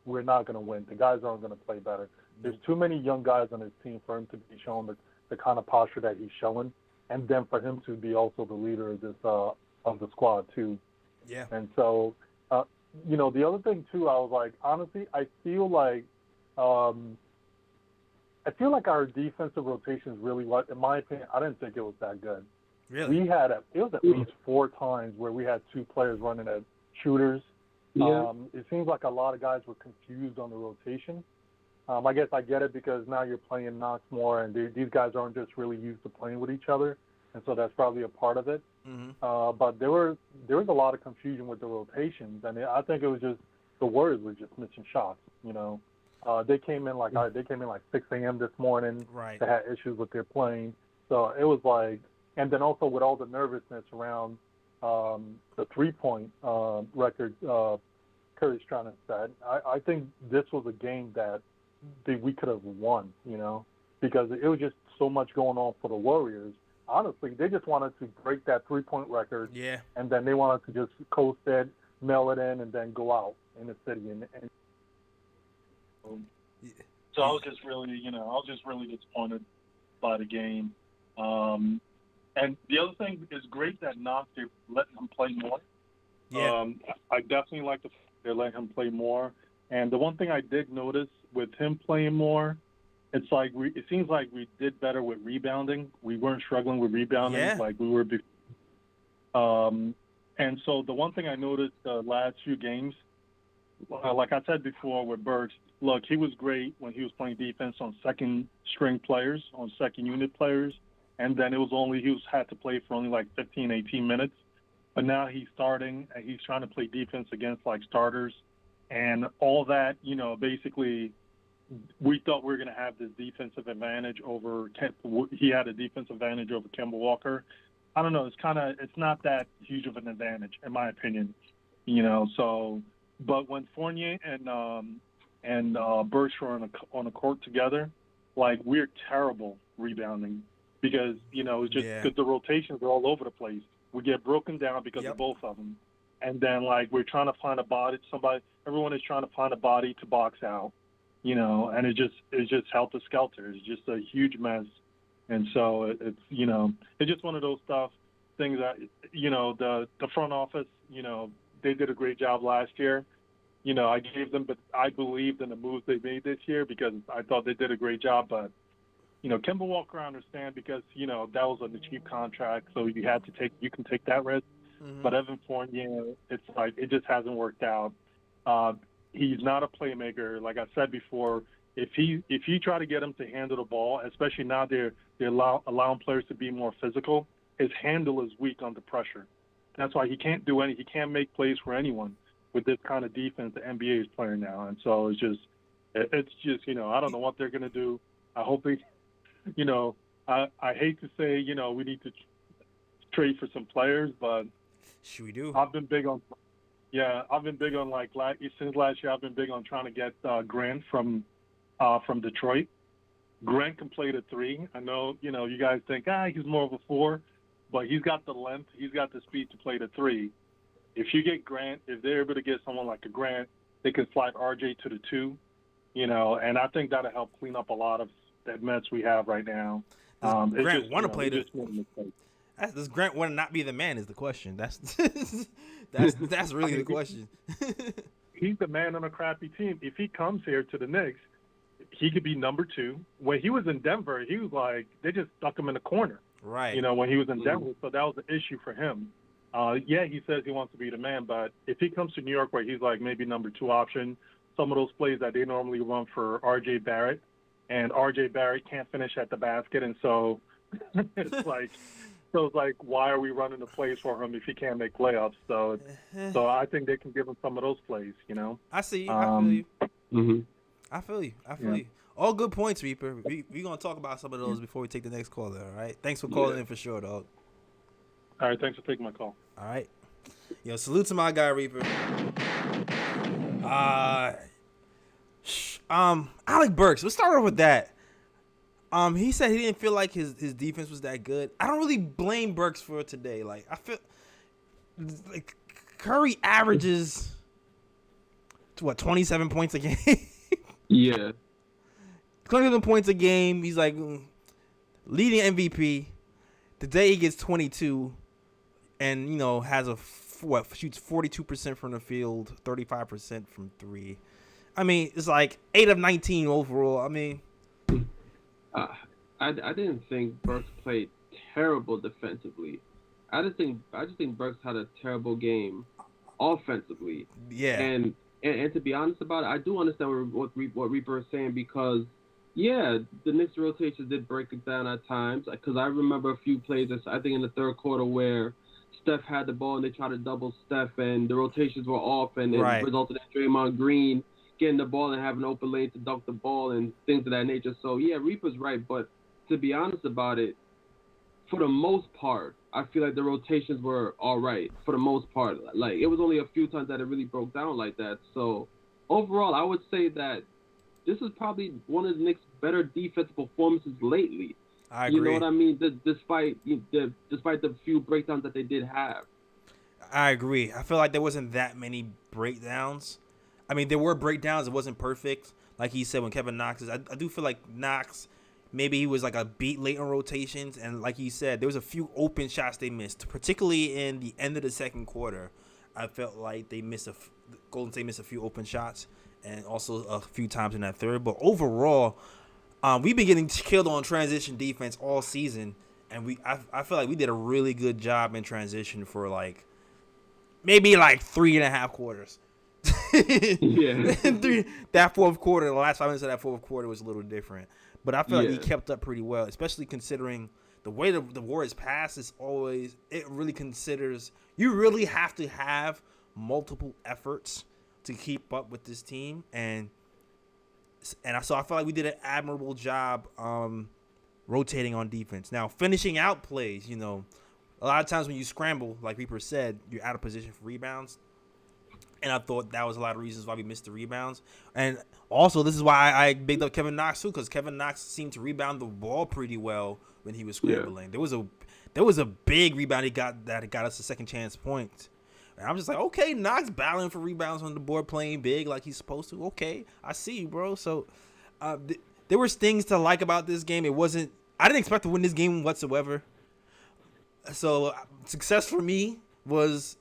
we're not going to win. The guys aren't going to play better. There's too many young guys on his team for him to be showing the kind of posture that he's showing, and then for him to be also the leader of this of the squad too. Yeah. And so, you know, the other thing too, I was like, honestly, I feel like our defensive rotations really was, in my opinion, I didn't think it was that good. Really? It was at least 4 times where we had 2 players running as shooters. Yeah. It seems like a lot of guys were confused on the rotation. I guess I get it because now you're playing Knox more, and these guys aren't just really used to playing with each other, and so that's probably a part of it. Mm-hmm. But there was a lot of confusion with the rotations, and I think it was just the Warriors were just missing shots. You know, they came in like 6 a.m. this morning. Right. They had issues with their playing, so it was like, and then also with all the nervousness around the 3-point record Curry's trying to set. I think this was a game that we could have won, you know, because it was just so much going on for the Warriors. Honestly, they just wanted to break that 3-point record, and then they wanted to just coast it, mail it in, and then go out in the city. So I was just really disappointed by the game. And the other thing is great that Knox, they're letting him play more. Yeah. I definitely like they're letting him play more. And the one thing I did notice with him playing more, it's like it seems like we did better with rebounding. We weren't struggling with rebounding like we were before. And so the one thing I noticed the last few games, like I said before with Burks, look, he was great when he was playing defense on second-string players, on second-unit players, and then he had to play for only like 15, 18 minutes. But now he's starting, and he's trying to play defense against like starters. And all that, you know, basically we thought we were going to have this defensive advantage over he had a defensive advantage over Kemba Walker. I don't know. It's not that huge of an advantage, in my opinion, you know. So, but when Fournier and Burch were on a court together, like, we're terrible rebounding because, you know, it's just because the rotations are all over the place. We get broken down because of both of them. And then, like, we're trying to find a body. Everyone is trying to find a body to box out, you know, and it's just helter-skelter. It's just a huge mess. And so it's, you know, it's just one of those things that, you know, the front office, you know, they did a great job last year. You know, I gave them, but I believed in the moves they made this year because I thought they did a great job. But, you know, Kemba Walker, I understand because, you know, that was on the cheap contract, so you can take that risk. Mm-hmm. But Evan Fournier, it's like it just hasn't worked out. He's not a playmaker. Like I said before, if you try to get him to handle the ball, especially now they're allowing players to be more physical, his handle is weak under pressure. That's why he can't make plays for anyone with this kind of defense the NBA is playing now. And so it's just, I don't know what they're going to do. I hope they, I hate to say, we need to trade for some players, but should we do? I've been big on since last year. I've been big on trying to get Grant from Detroit. Grant can play the 3. I know, you guys think he's more of a 4, but he's got the length, he's got the speed to play the 3. If you get Grant, if they're able to get someone like a Grant, they can slide RJ to the 2, and I think that'll help clean up a lot of that mess we have right now. Does Grant want to play the? Does Grant want to not be the man? Is the question. That's really the question. He's the man on a crappy team. If he comes here to the Knicks, he could be number 2. When he was in Denver, he was like they just stuck him in the corner. Right. When he was in Denver, so that was an issue for him. He says he wants to be the man, but if he comes to New York where he's like maybe number 2 option, some of those plays that they normally run for R.J. Barrett, and R.J. Barrett can't finish at the basket, and so it's like, why are we running the plays for him if he can't make layups? So I think they can give him some of those plays, I see you. I feel you. Mm-hmm. I feel you. All good points, Reaper. We're going to talk about some of those before we take the next caller, all right? Thanks for calling in for sure, dog. All right, thanks for taking my call. All right. Salute to my guy, Reaper. Alec Burks. Let's start off with that. He said he didn't feel like his defense was that good. I don't really blame Burks for it today. Like, I feel like Curry averages 27 points a game. Yeah. 27 points a game. He's like leading MVP. Today he gets 22 and, has shoots 42% from the field, 35% from 3. I mean, it's like 8 of 19 overall. I mean, I didn't think Burks played terrible defensively. I just think Burks had a terrible game offensively. Yeah. And to be honest about it, I do understand what Reaper is saying because, the Knicks rotations did break it down at times. Because I remember a few plays, I think in the third quarter, where Steph had the ball and they tried to double Steph and the rotations were off and it resulted in Draymond Green getting the ball and having an open lane to dunk the ball and things of that nature. So, Reaper's right. But to be honest about it, for the most part, I feel like the rotations were all right for the most part. Like, it was only a few times that it really broke down like that. So, overall, I would say that this is probably one of the Knicks' better defensive performances lately. I agree. You know what I mean? Despite the few breakdowns that they did have. I agree. I feel like there wasn't that many breakdowns. I mean, there were breakdowns. It wasn't perfect. Like he said, when Kevin Knox is, I do feel like Knox, maybe he was like a beat late on rotations. And like he said, there was a few open shots they missed, particularly in the end of the second quarter. I felt like Golden State missed a few open shots and also a few times in that third. But overall, we've been getting killed on transition defense all season. And I feel like we did a really good job in transition for maybe 3.5 quarters. That fourth quarter, the last 5 minutes of that fourth quarter was a little different. But I feel like he kept up pretty well, especially considering the way the Warriors pass is always, it really considers, you really have to have multiple efforts to keep up with this team. And so I felt like we did an admirable job rotating on defense. Now, finishing out plays, a lot of times when you scramble, like Reaper said, you're out of position for rebounds. And I thought that was a lot of reasons why we missed the rebounds. And also, this is why I bigged up Kevin Knox, too, because Kevin Knox seemed to rebound the ball pretty well when he was scrambling. Yeah. There was a big rebound he got that got us a second chance point. And I'm just like, okay, Knox battling for rebounds on the board, playing big like he's supposed to. Okay, I see you, bro. So there was things to like about this game. I didn't expect to win this game whatsoever. So success for me was,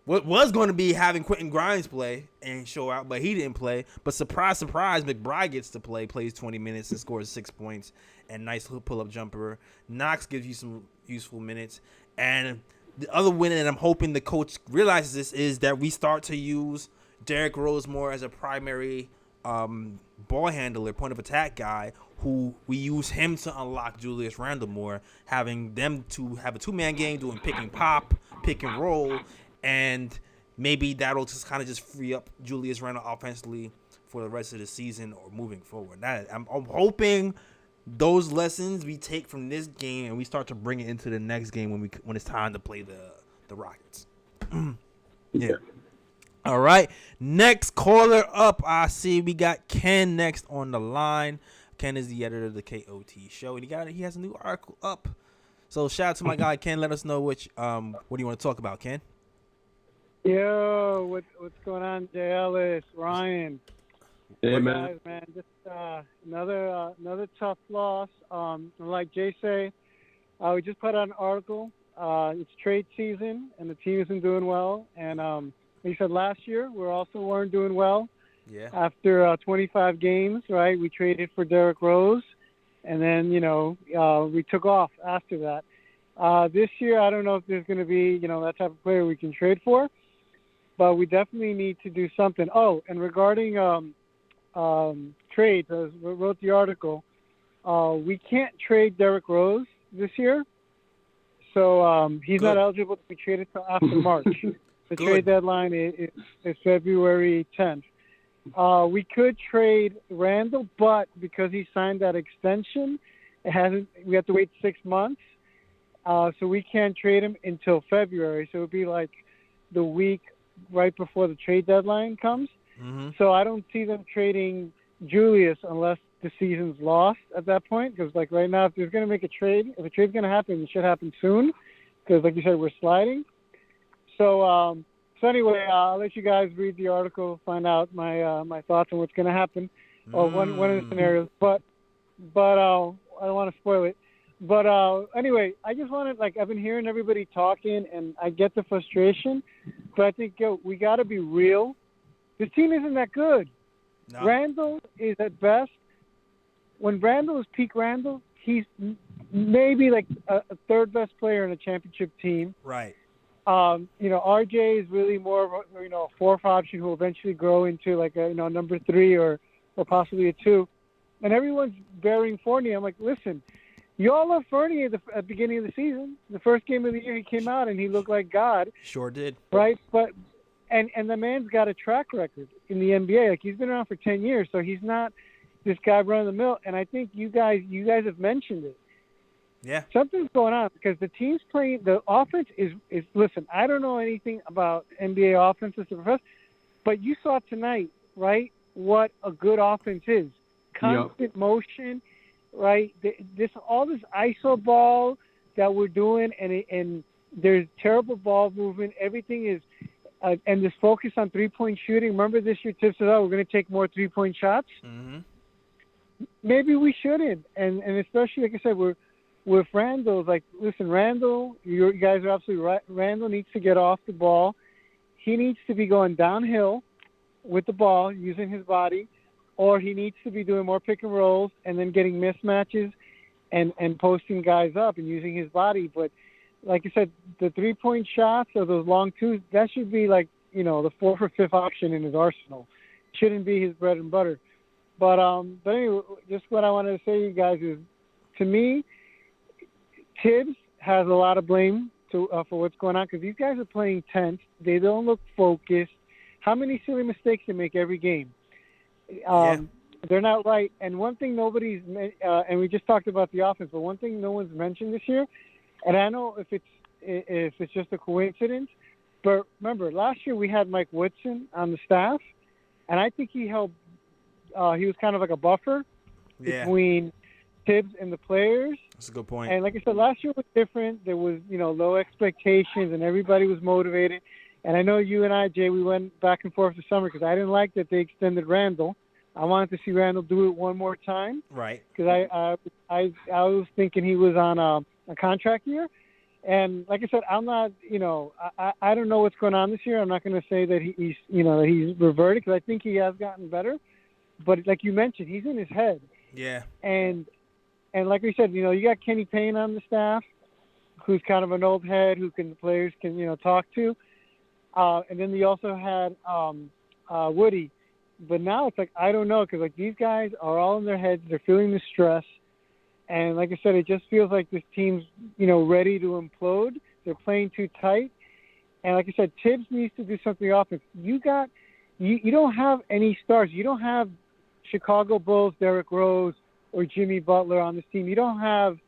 what was going to be having Quentin Grimes play and show out, but he didn't play. But surprise, surprise, McBride gets to play, plays 20 minutes and scores 6 points and nice pull-up jumper. Knox gives you some useful minutes. And the other win that I'm hoping the coach realizes this is that we start to use Derrick Rose more as a primary ball handler, point of attack guy, who we use him to unlock Julius Randle more, having them to have a two-man game doing pick and pop, pick and roll, and maybe that'll just kind of just free up Julius Randle offensively for the rest of the season or moving forward. I'm hoping those lessons we take from this game and we start to bring it into the next game when it's time to play the Rockets. Yeah. All right. Next caller up. I see we got Ken next on the line. Ken is the editor of the KOT show, and he has a new article up. So shout out to my guy Ken. Let us know what do you want to talk about, Ken? Yo, what's going on, Jay Ellis, Ryan? Hey, man. Guys, man, just another tough loss. Like Jay say, we just put out an article. It's trade season, and the team isn't doing well. And like you said, last year we also weren't doing well. Yeah. After 25 games, right? We traded for Derrick Rose, and then we took off after that. This year, I don't know if there's going to be that type of player we can trade for, but we definitely need to do something. Oh, and regarding trades, as we wrote the article, we can't trade Derrick Rose this year, so he's not eligible to be traded until after March. The trade deadline is February 10th. We could trade Randle, but because he signed that extension, we have to wait 6 months. So we can't trade him until February. So it would be like the week right before the trade deadline comes. Mm-hmm. So I don't see them trading Julius unless the season's lost at that point. Because like right now, if there's going to make a trade, if a trade's going to happen, it should happen soon. Because like you said, we're sliding. So anyway, I'll let you guys read the article, find out my thoughts on what's going to happen, or one of the scenarios. But I don't want to spoil it. But anyway, I just wanted, I've been hearing everybody talking, and I get the frustration, but I think we got to be real. This team isn't that good. No. Randle is at best. When Randle is peak Randle, he's maybe like a third best player in a championship team. Right. RJ is really more of a fourth option who will eventually grow into like a number 3 or possibly a 2. And everyone's burying Fournier. I'm like, listen, y'all love Fournier at the beginning of the season. The first game of the year he came out and he looked like God. Sure did. Right? But and the man's got a track record in the NBA. Like he's been around for 10 years, so he's not this guy running the mill. And I think you guys have mentioned it. Yeah. Something's going on because the team's playing. The offense is listen. I don't know anything about NBA offenses, but you saw tonight, right? What a good offense is. Constant motion, right? All this ISO ball that we're doing, and there's terrible ball movement. Everything is, and this focus on 3-point shooting. Remember this year tips us out. We're going to take more 3-point shots. Mm-hmm. Maybe we shouldn't, and especially like I said, with Randle, like, listen, Randle, you guys are absolutely right. Randle needs to get off the ball. He needs to be going downhill with the ball, using his body, or he needs to be doing more pick and rolls and then getting mismatches and posting guys up and using his body. But like I said, the 3-point shots or those long twos, that should be like, the 4th or 5th option in his arsenal. Shouldn't be his bread and butter. But anyway, just what I wanted to say to you guys is, to me, Tibbs has a lot of blame for what's going on because these guys are playing tense. They don't look focused. How many silly mistakes they make every game? They're not right. And one thing nobody's and we just talked about the offense, but one thing no one's mentioned this year, and I know if it's just a coincidence, but remember last year we had Mike Woodson on the staff, and I think he held. He was kind of like a buffer between Tibbs and the players. That's a good point. And like I said, last year was different. There was, low expectations, and everybody was motivated. And I know you and I, Jay, we went back and forth this summer because I didn't like that they extended Randle. I wanted to see Randle do it one more time. Right. Because I was thinking he was on a contract year. And like I said, I'm not, I don't know what's going on this year. I'm not going to say that he's reverted because I think he has gotten better. But like you mentioned, he's in his head. Yeah. And like we said, you got Kenny Payne on the staff, who's kind of an old head who the players can talk to. And then you also had Woody, But now it's like I don't know because like these guys are all in their heads. They're feeling the stress, and like I said, it just feels like this team's ready to implode. They're playing too tight, and like I said, Tibbs needs to do something offense. You don't have any stars. You don't have Chicago Bulls Derrick Rose or Jimmy Butler on this team. You don't have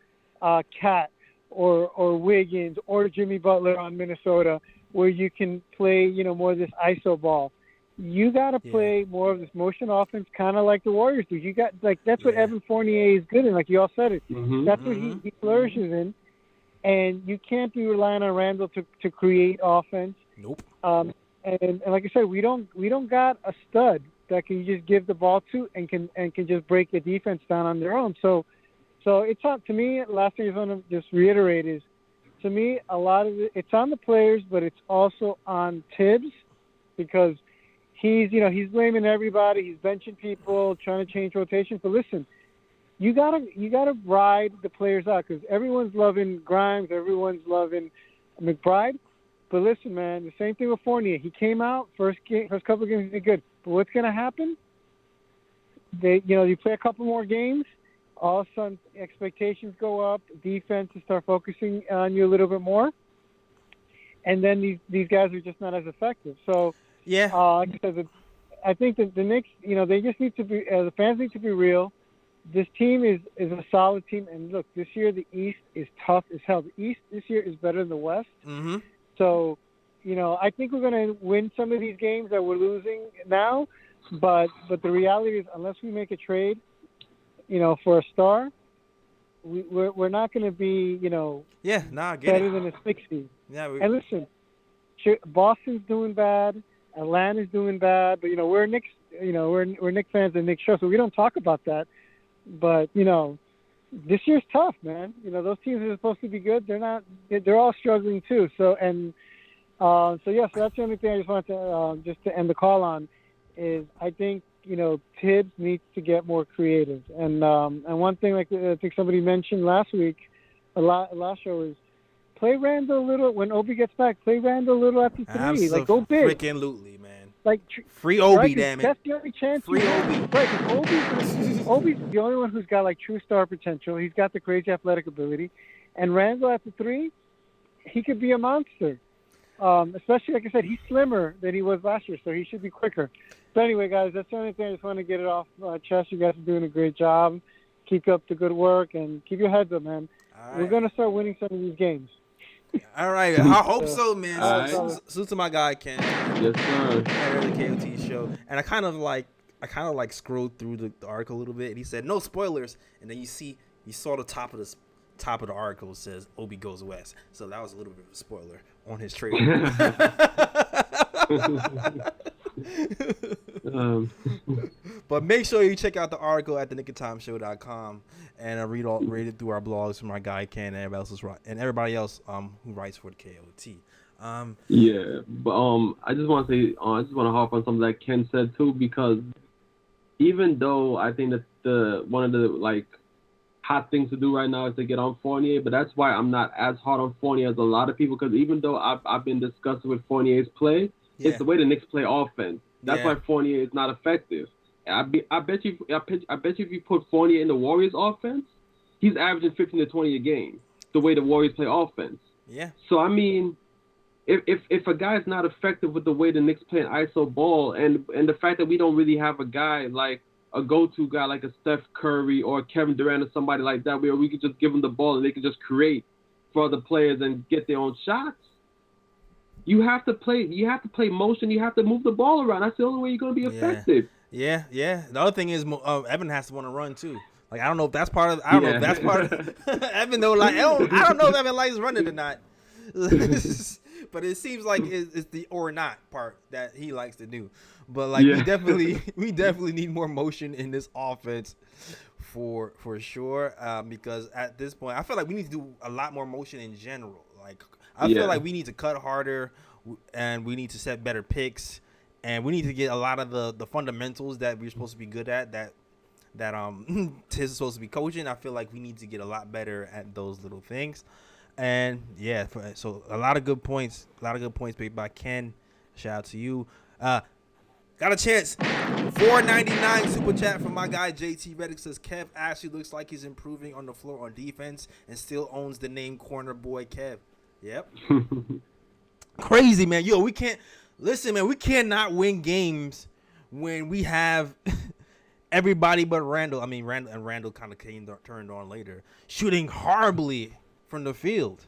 Cat or Wiggins or Jimmy Butler on Minnesota where you can play more of this ISO ball. You got to play more of this motion offense, kind of like the Warriors do. You got that's what Evan Fournier is good in. Like you all said it, that's what he flourishes in. And you can't be relying on Randle to create offense. Nope. And like I said, we don't got a stud that can just give the ball to and can just break the defense down on their own. So it's on to me. Last thing I want to just reiterate is, to me, a lot of it's on the players, but it's also on Tibbs because he's blaming everybody. He's benching people, trying to change rotations. But listen, you gotta ride the players out because everyone's loving Grimes, everyone's loving McBride. But listen, man, the same thing with Fournier. He came out first couple of games, he did good. But what's gonna happen? You play a couple more games, all of a sudden expectations go up, defenses start focusing on you a little bit more, and then these guys are just not as effective. So like I said, I think that the Knicks, they just need to be the fans need to be real. This team is a solid team, and look, this year the East is tough as hell. The East this year is better than the West. Mm-hmm. So, I think we're going to win some of these games that we're losing now, but the reality is, unless we make a trade, for a star, we're not going to be, better than a 60. Yeah. And listen, Boston's doing bad, Atlanta's doing bad, but we're Knicks, we're Knicks fans and Knicks show, so we don't talk about that. But this year's tough, man. Those teams are supposed to be good. They're not. They're all struggling too. So that's the only thing I just wanted to just to end the call on is I think Tibbs needs to get more creative. And one thing like I think somebody mentioned last week, last show is play Randle a little when Obi gets back. Play Randle a little after three. Like go big. Freaking lootly, man. Like free Obi, right? damn it. That's the only chance. Free Obi. Right, Obi's the only one who's got like true star potential. He's got the crazy athletic ability, and Randle at the three, he could be a monster. Especially like I said, he's slimmer than he was last year, so he should be quicker. So anyway, guys, that's the only thing I just want to get it off chest. You guys are doing a great job. Keep up the good work and keep your heads up, man. Right. We're gonna start winning some of these games. All right, I hope so, man. Right. Salute to my guy Ken. Yes, sir. The KOT show, and I kind of like scrolled through the article a little bit, and he said no spoilers, and then you saw the top of the article says Obi goes west, so that was a little bit of a spoiler on his trade. But make sure you check out the article at thenickoftimeshow.com and read it through our blogs from our guy Ken and everybody else who writes for the KOT. But I just want to say I just want to harp on something that Ken said too, because even though I think that one of the hot things to do right now is to get on Fournier, but that's why I'm not as hard on Fournier as a lot of people, because even though I've been discussing with Fournier's play, it's the way the Knicks play offense. That's why Fournier is not effective. I bet you if you put Fournier in the Warriors offense, he's averaging 15 to 20 a game, the way the Warriors play offense. Yeah. So I mean, if a guy's not effective with the way the Knicks play an ISO ball, and the fact that we don't really have a guy like a go-to guy like a Steph Curry or Kevin Durant or somebody like that, where we could just give them the ball and they can just create for other players and get their own shots. You have to play motion. You have to move the ball around. That's the only way you're going to be effective. Yeah. The other thing is Evan has to want to run too. Like I don't know if that's part of. I don't know if that's part of. Evan though, I don't know if Evan likes running or not. But it seems like it's the or not part that he likes to do. But we definitely need more motion in this offense for sure. Because at this point, I feel like we need to do a lot more motion in general. I feel like we need to cut harder, and we need to set better picks, and we need to get a lot of the fundamentals that we're supposed to be good at. That Tiz is supposed to be coaching. I feel like we need to get a lot better at those little things. And so a lot of good points picked by Ken. Shout out to you. Got a chance. $4.99 super chat from my guy JT Reddick says Kev actually looks like he's improving on the floor on defense and still owns the name Corner Boy Kev. Yep. Crazy, man. Yo, we can't listen, man. We cannot win games when we have everybody but Randle. I mean, Randle kind of turned on later, shooting horribly from the field.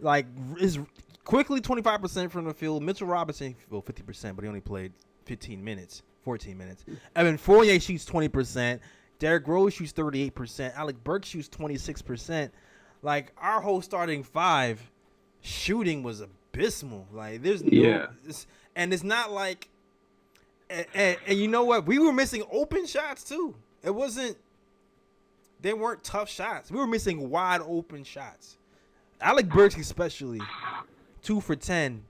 Like, is quickly 25% from the field. Mitchell Robinson, 50%, but he only played 14 minutes. Evan Fournier shoots 20%. Derrick Rose shoots 38%. Alec Burks shoots 26%. Like, our whole starting five shooting was abysmal. Like, there's no, and it's not like, and you know what? We were missing open shots too. They weren't tough shots. We were missing wide open shots. Alec Burks especially, 2 for 10.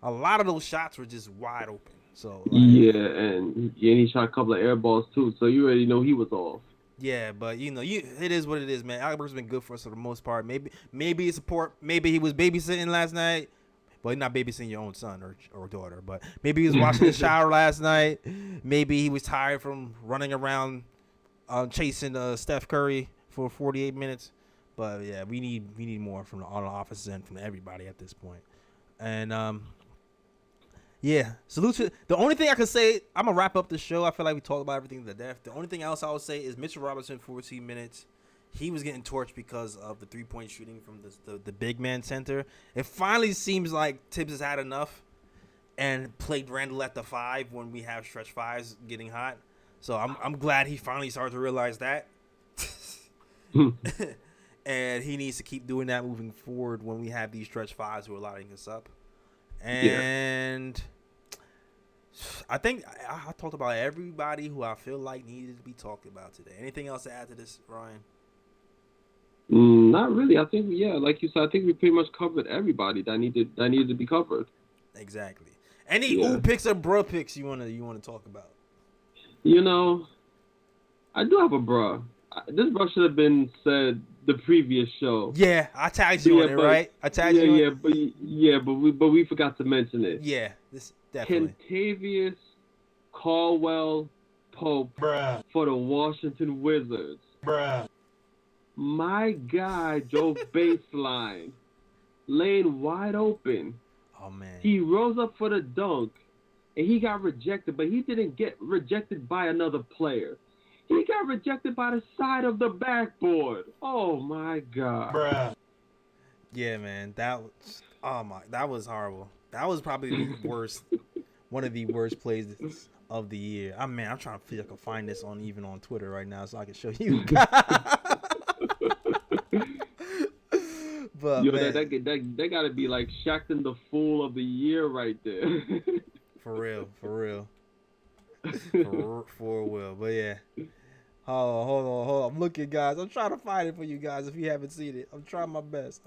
A lot of those shots were just wide open. So and he shot a couple of air balls too. So you already know he was off. Yeah, but it is what it is, man. Alec Burks has been good for us for the most part. Maybe it's support. Maybe he was babysitting last night. Well, you're not babysitting your own son or daughter, but maybe he was washing the shower last night. Maybe he was tired from running around chasing Steph Curry for 48 minutes. But yeah, we need more from on the offensive end from everybody at this point. And yeah, salute to the only thing I can say. I'm gonna wrap up the show. I feel like we talked about everything to death. The only thing else I would say is Mitchell Robinson, 14 minutes. He was getting torched because of the 3-point shooting from the big man center. It finally seems like Tibbs has had enough and played Randle at the 5 when we have stretch 5s getting hot. So I'm glad he finally started to realize that. And he needs to keep doing that moving forward when we have these stretch 5s who are lighting us up. And I think I talked about everybody who I feel like needed to be talked about today. Anything else to add to this, Ryan? Not really. I think, like you said, I think we pretty much covered everybody that needed to be covered. Exactly. Any ooh picks or bruh picks you wanna talk about? I do have a bruh. This bruh should have been said the previous show. Yeah, I tagged you on it, right? I tagged you on it. But we forgot to mention it. Yeah, this definitely. Kentavious Caldwell Pope for the Washington Wizards. My guy drove baseline, lane wide open. Oh man. He rose up for the dunk, and he got rejected, but he didn't get rejected by another player. He got rejected by the side of the backboard. Oh my God. Yeah, man, that was horrible. That was probably the worst, one of the worst plays of the year. I'm trying to see if I can find this on Twitter right now so I can show you guys. But man, that gotta be like Shaqtin' the Fool of the Year right there. For real. For real. But yeah. Hold on. I'm looking, guys. I'm trying to find it for you guys if you haven't seen it. I'm trying my best.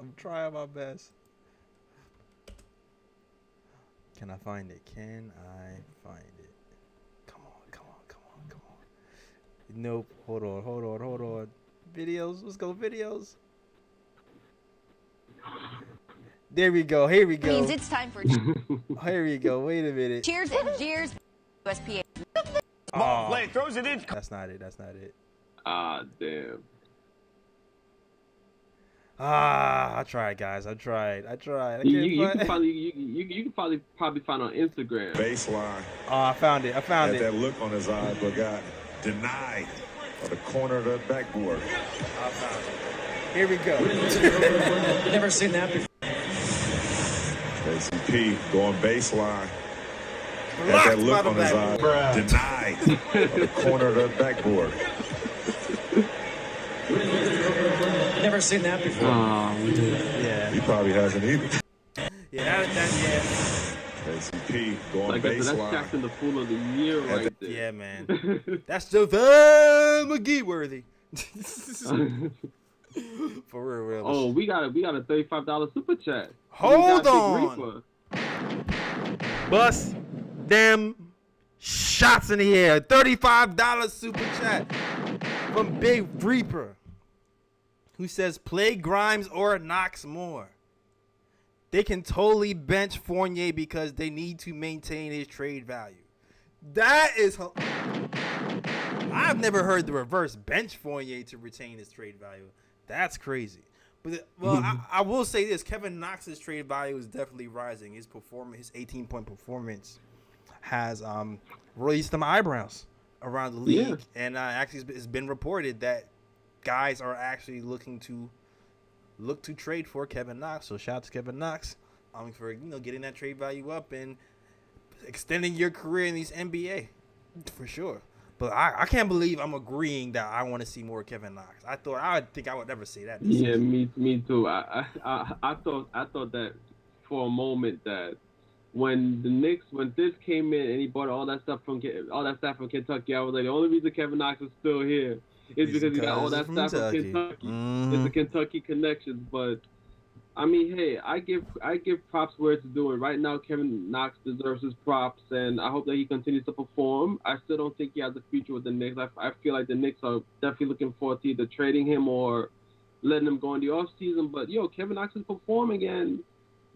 Can I find it? Come on. Nope. Hold on. Videos. Let's go, videos. There we go. Here we go. Means it's time for. Here we go. Wait a minute. Cheers and jeers. USPA. Ball play, throws it in. That's not it. Ah, damn. I tried, guys. I tried. You can probably find on Instagram. Baseline. Oh, I found it. Had that look on his eye, but got denied on the corner of the backboard. I found it. Here we go. Never seen that before. KCP going baseline. Had that look on his eye. Denied on the corner of the backboard. Never seen that before. Yeah. He probably hasn't either. Yeah, yeah. KCP going like baseline. That's Shaqtin' the Fool of the Year right there. Yeah, man. That's Javale McGee worthy. For real. Oh, we got a $35 super chat. Hold on. Bust them shots in the air. $35 super chat from Big Reaper, who says play Grimes or Knox more. They can totally bench Fournier because they need to maintain his trade value. That is. I've never heard the reverse bench Fournier to retain his trade value. That's crazy. But I will say this: Kevin Knox's trade value is definitely rising. His performance, his 18-point performance, has raised some eyebrows around the league, and actually it's been reported that guys are actually looking to trade for Kevin Knox. So shout out to Kevin Knox for getting that trade value up and extending your career in these NBA for sure. But I can't believe I'm agreeing that I want to see more Kevin Knox. I think I would never say that. Yeah, me too. I thought that for a moment that when this came in and he bought all that stuff from Kentucky, I was like, the only reason Kevin Knox is still here is because he got all that stuff from Kentucky. Mm-hmm. It's the Kentucky connections. But I mean, hey, I give props where it's due. Right now, Kevin Knox deserves his props, and I hope that he continues to perform. I still don't think he has a future with the Knicks. I feel like the Knicks are definitely looking forward to either trading him or letting him go in the offseason. But, Kevin Knox is performing, and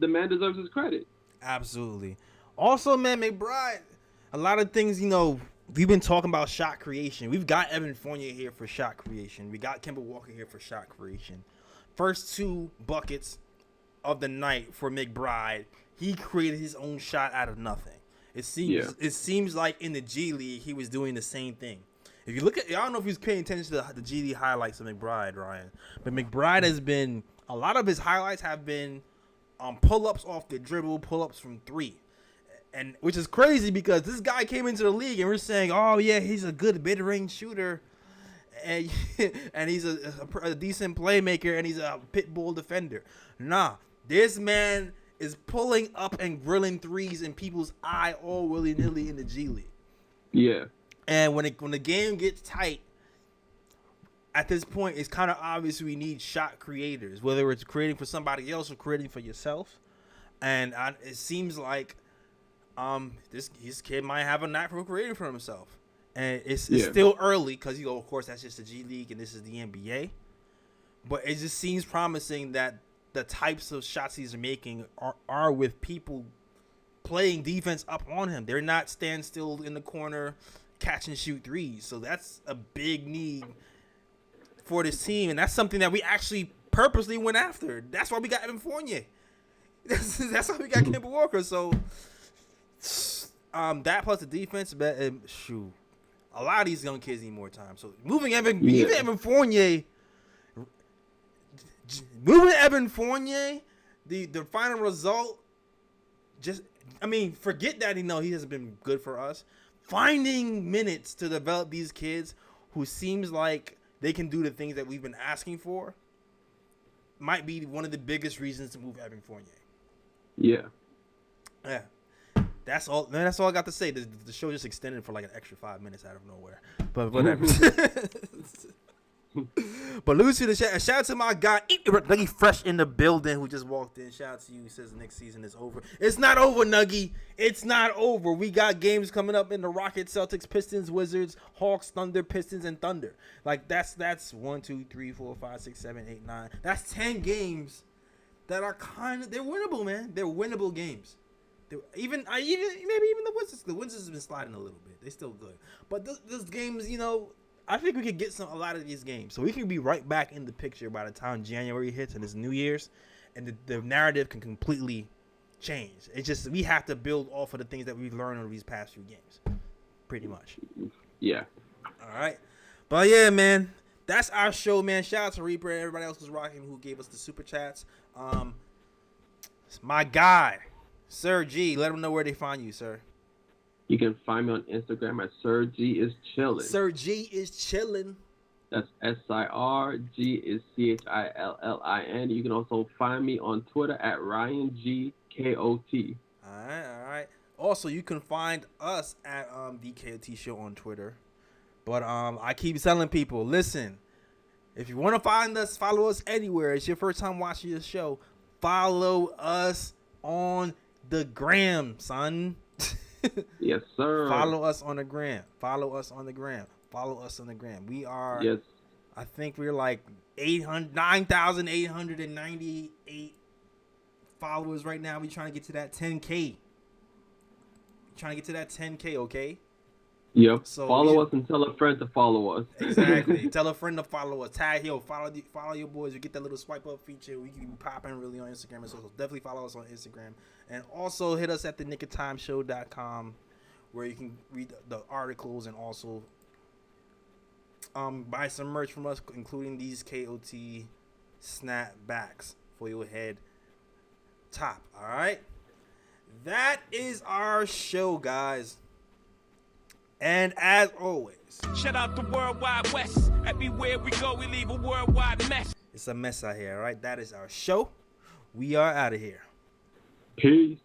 the man deserves his credit. Absolutely. Also, man, McBride, a lot of things, we've been talking about shot creation. We've got Evan Fournier here for shot creation. We got Kemba Walker here for shot creation. First 2 buckets of the night for McBride, he created his own shot out of nothing. It seems like in the G League he was doing the same thing. If you look at, I don't know if he's paying attention to the G League highlights of McBride, Ryan, but McBride has been, a lot of his highlights have been pull-ups off the dribble, pull-ups from 3, and which is crazy because this guy came into the league and we're saying, oh yeah, he's a good mid-range shooter. And he's a decent playmaker and he's a pit bull defender. Nah, this man is pulling up and grilling threes in people's eye all willy-nilly in the G League. Yeah. And when the game gets tight, at this point, it's kind of obvious we need shot creators, whether it's creating for somebody else or creating for yourself. And it seems like this kid might have a knack for creating for himself. And it's still early because, of course, that's just the G League and this is the NBA. But it just seems promising that the types of shots he's making are with people playing defense up on him. They're not stand still in the corner, catch and shoot threes. So that's a big need for this team. And that's something that we actually purposely went after. That's why we got Evan Fournier. That's why we got Kemba Walker. So that plus the defense, shoot. A lot of these young kids need more time. So even Evan Fournier, the final result, forget that he hasn't been good for us. Finding minutes to develop these kids who seems like they can do the things that we've been asking for might be one of the biggest reasons to move Evan Fournier. Yeah. Yeah. That's all. Man, that's all I got to say. The show just extended for like an extra 5 minutes out of nowhere, but whatever. But Lucy, shout out to my guy, Nuggy Fresh in the building, who just walked in. Shout out to you. He says the next season is over. It's not over, Nuggy. It's not over. We got games coming up in the Rockets, Celtics, Pistons, Wizards, Hawks, Thunder, Pistons, and Thunder. Like that's 1, 2, 3, 4, 5, 6, 7, 8, 9. That's 10 games that are they're winnable, man. They're winnable games. Maybe even the Wizards. The Wizards have been sliding a little bit. They're still good, but those games, I think we could get a lot of these games, so we can be right back in the picture by the time January hits and it's New Year's, and the narrative can completely change. It's just we have to build off of the things that we've learned over these past few games, pretty much. Yeah. All right, but yeah, man, that's our show, man. Shout out to Reaper and everybody else who's rocking, who gave us the super chats. My guy, Sir G, let them know where they find you, sir. You can find me on Instagram at Sir G is Chillin'. Sir G is Chillin'. That's SIR. G is CHILLIN. You can also find me on Twitter at RyanGKOT. All right. Also, you can find us at the KOT Show on Twitter. But I keep telling people, listen, if you want to find us, follow us anywhere. It's your first time watching this show. Follow us on the gram, son. Yes, sir. Follow us on the gram. We are, yes. I think we're like 9,898 followers right now. We're trying to get to that 10K. Okay? Yep. So follow us and tell a friend to follow us. Exactly. Tell a friend to follow us. Tag follow your boys. You get that little swipe up feature. We can be popping really on Instagram and social. Definitely follow us on Instagram. And also hit us at the nickoftimeshow.com where you can read the articles and also buy some merch from us, including these KOT snapbacks for your head top. All right. That is our show, guys. And as always, shout out the Worldwide West. Everywhere we go, we leave a worldwide mess. It's a mess out here, all right? That is our show. We are out of here. Peace.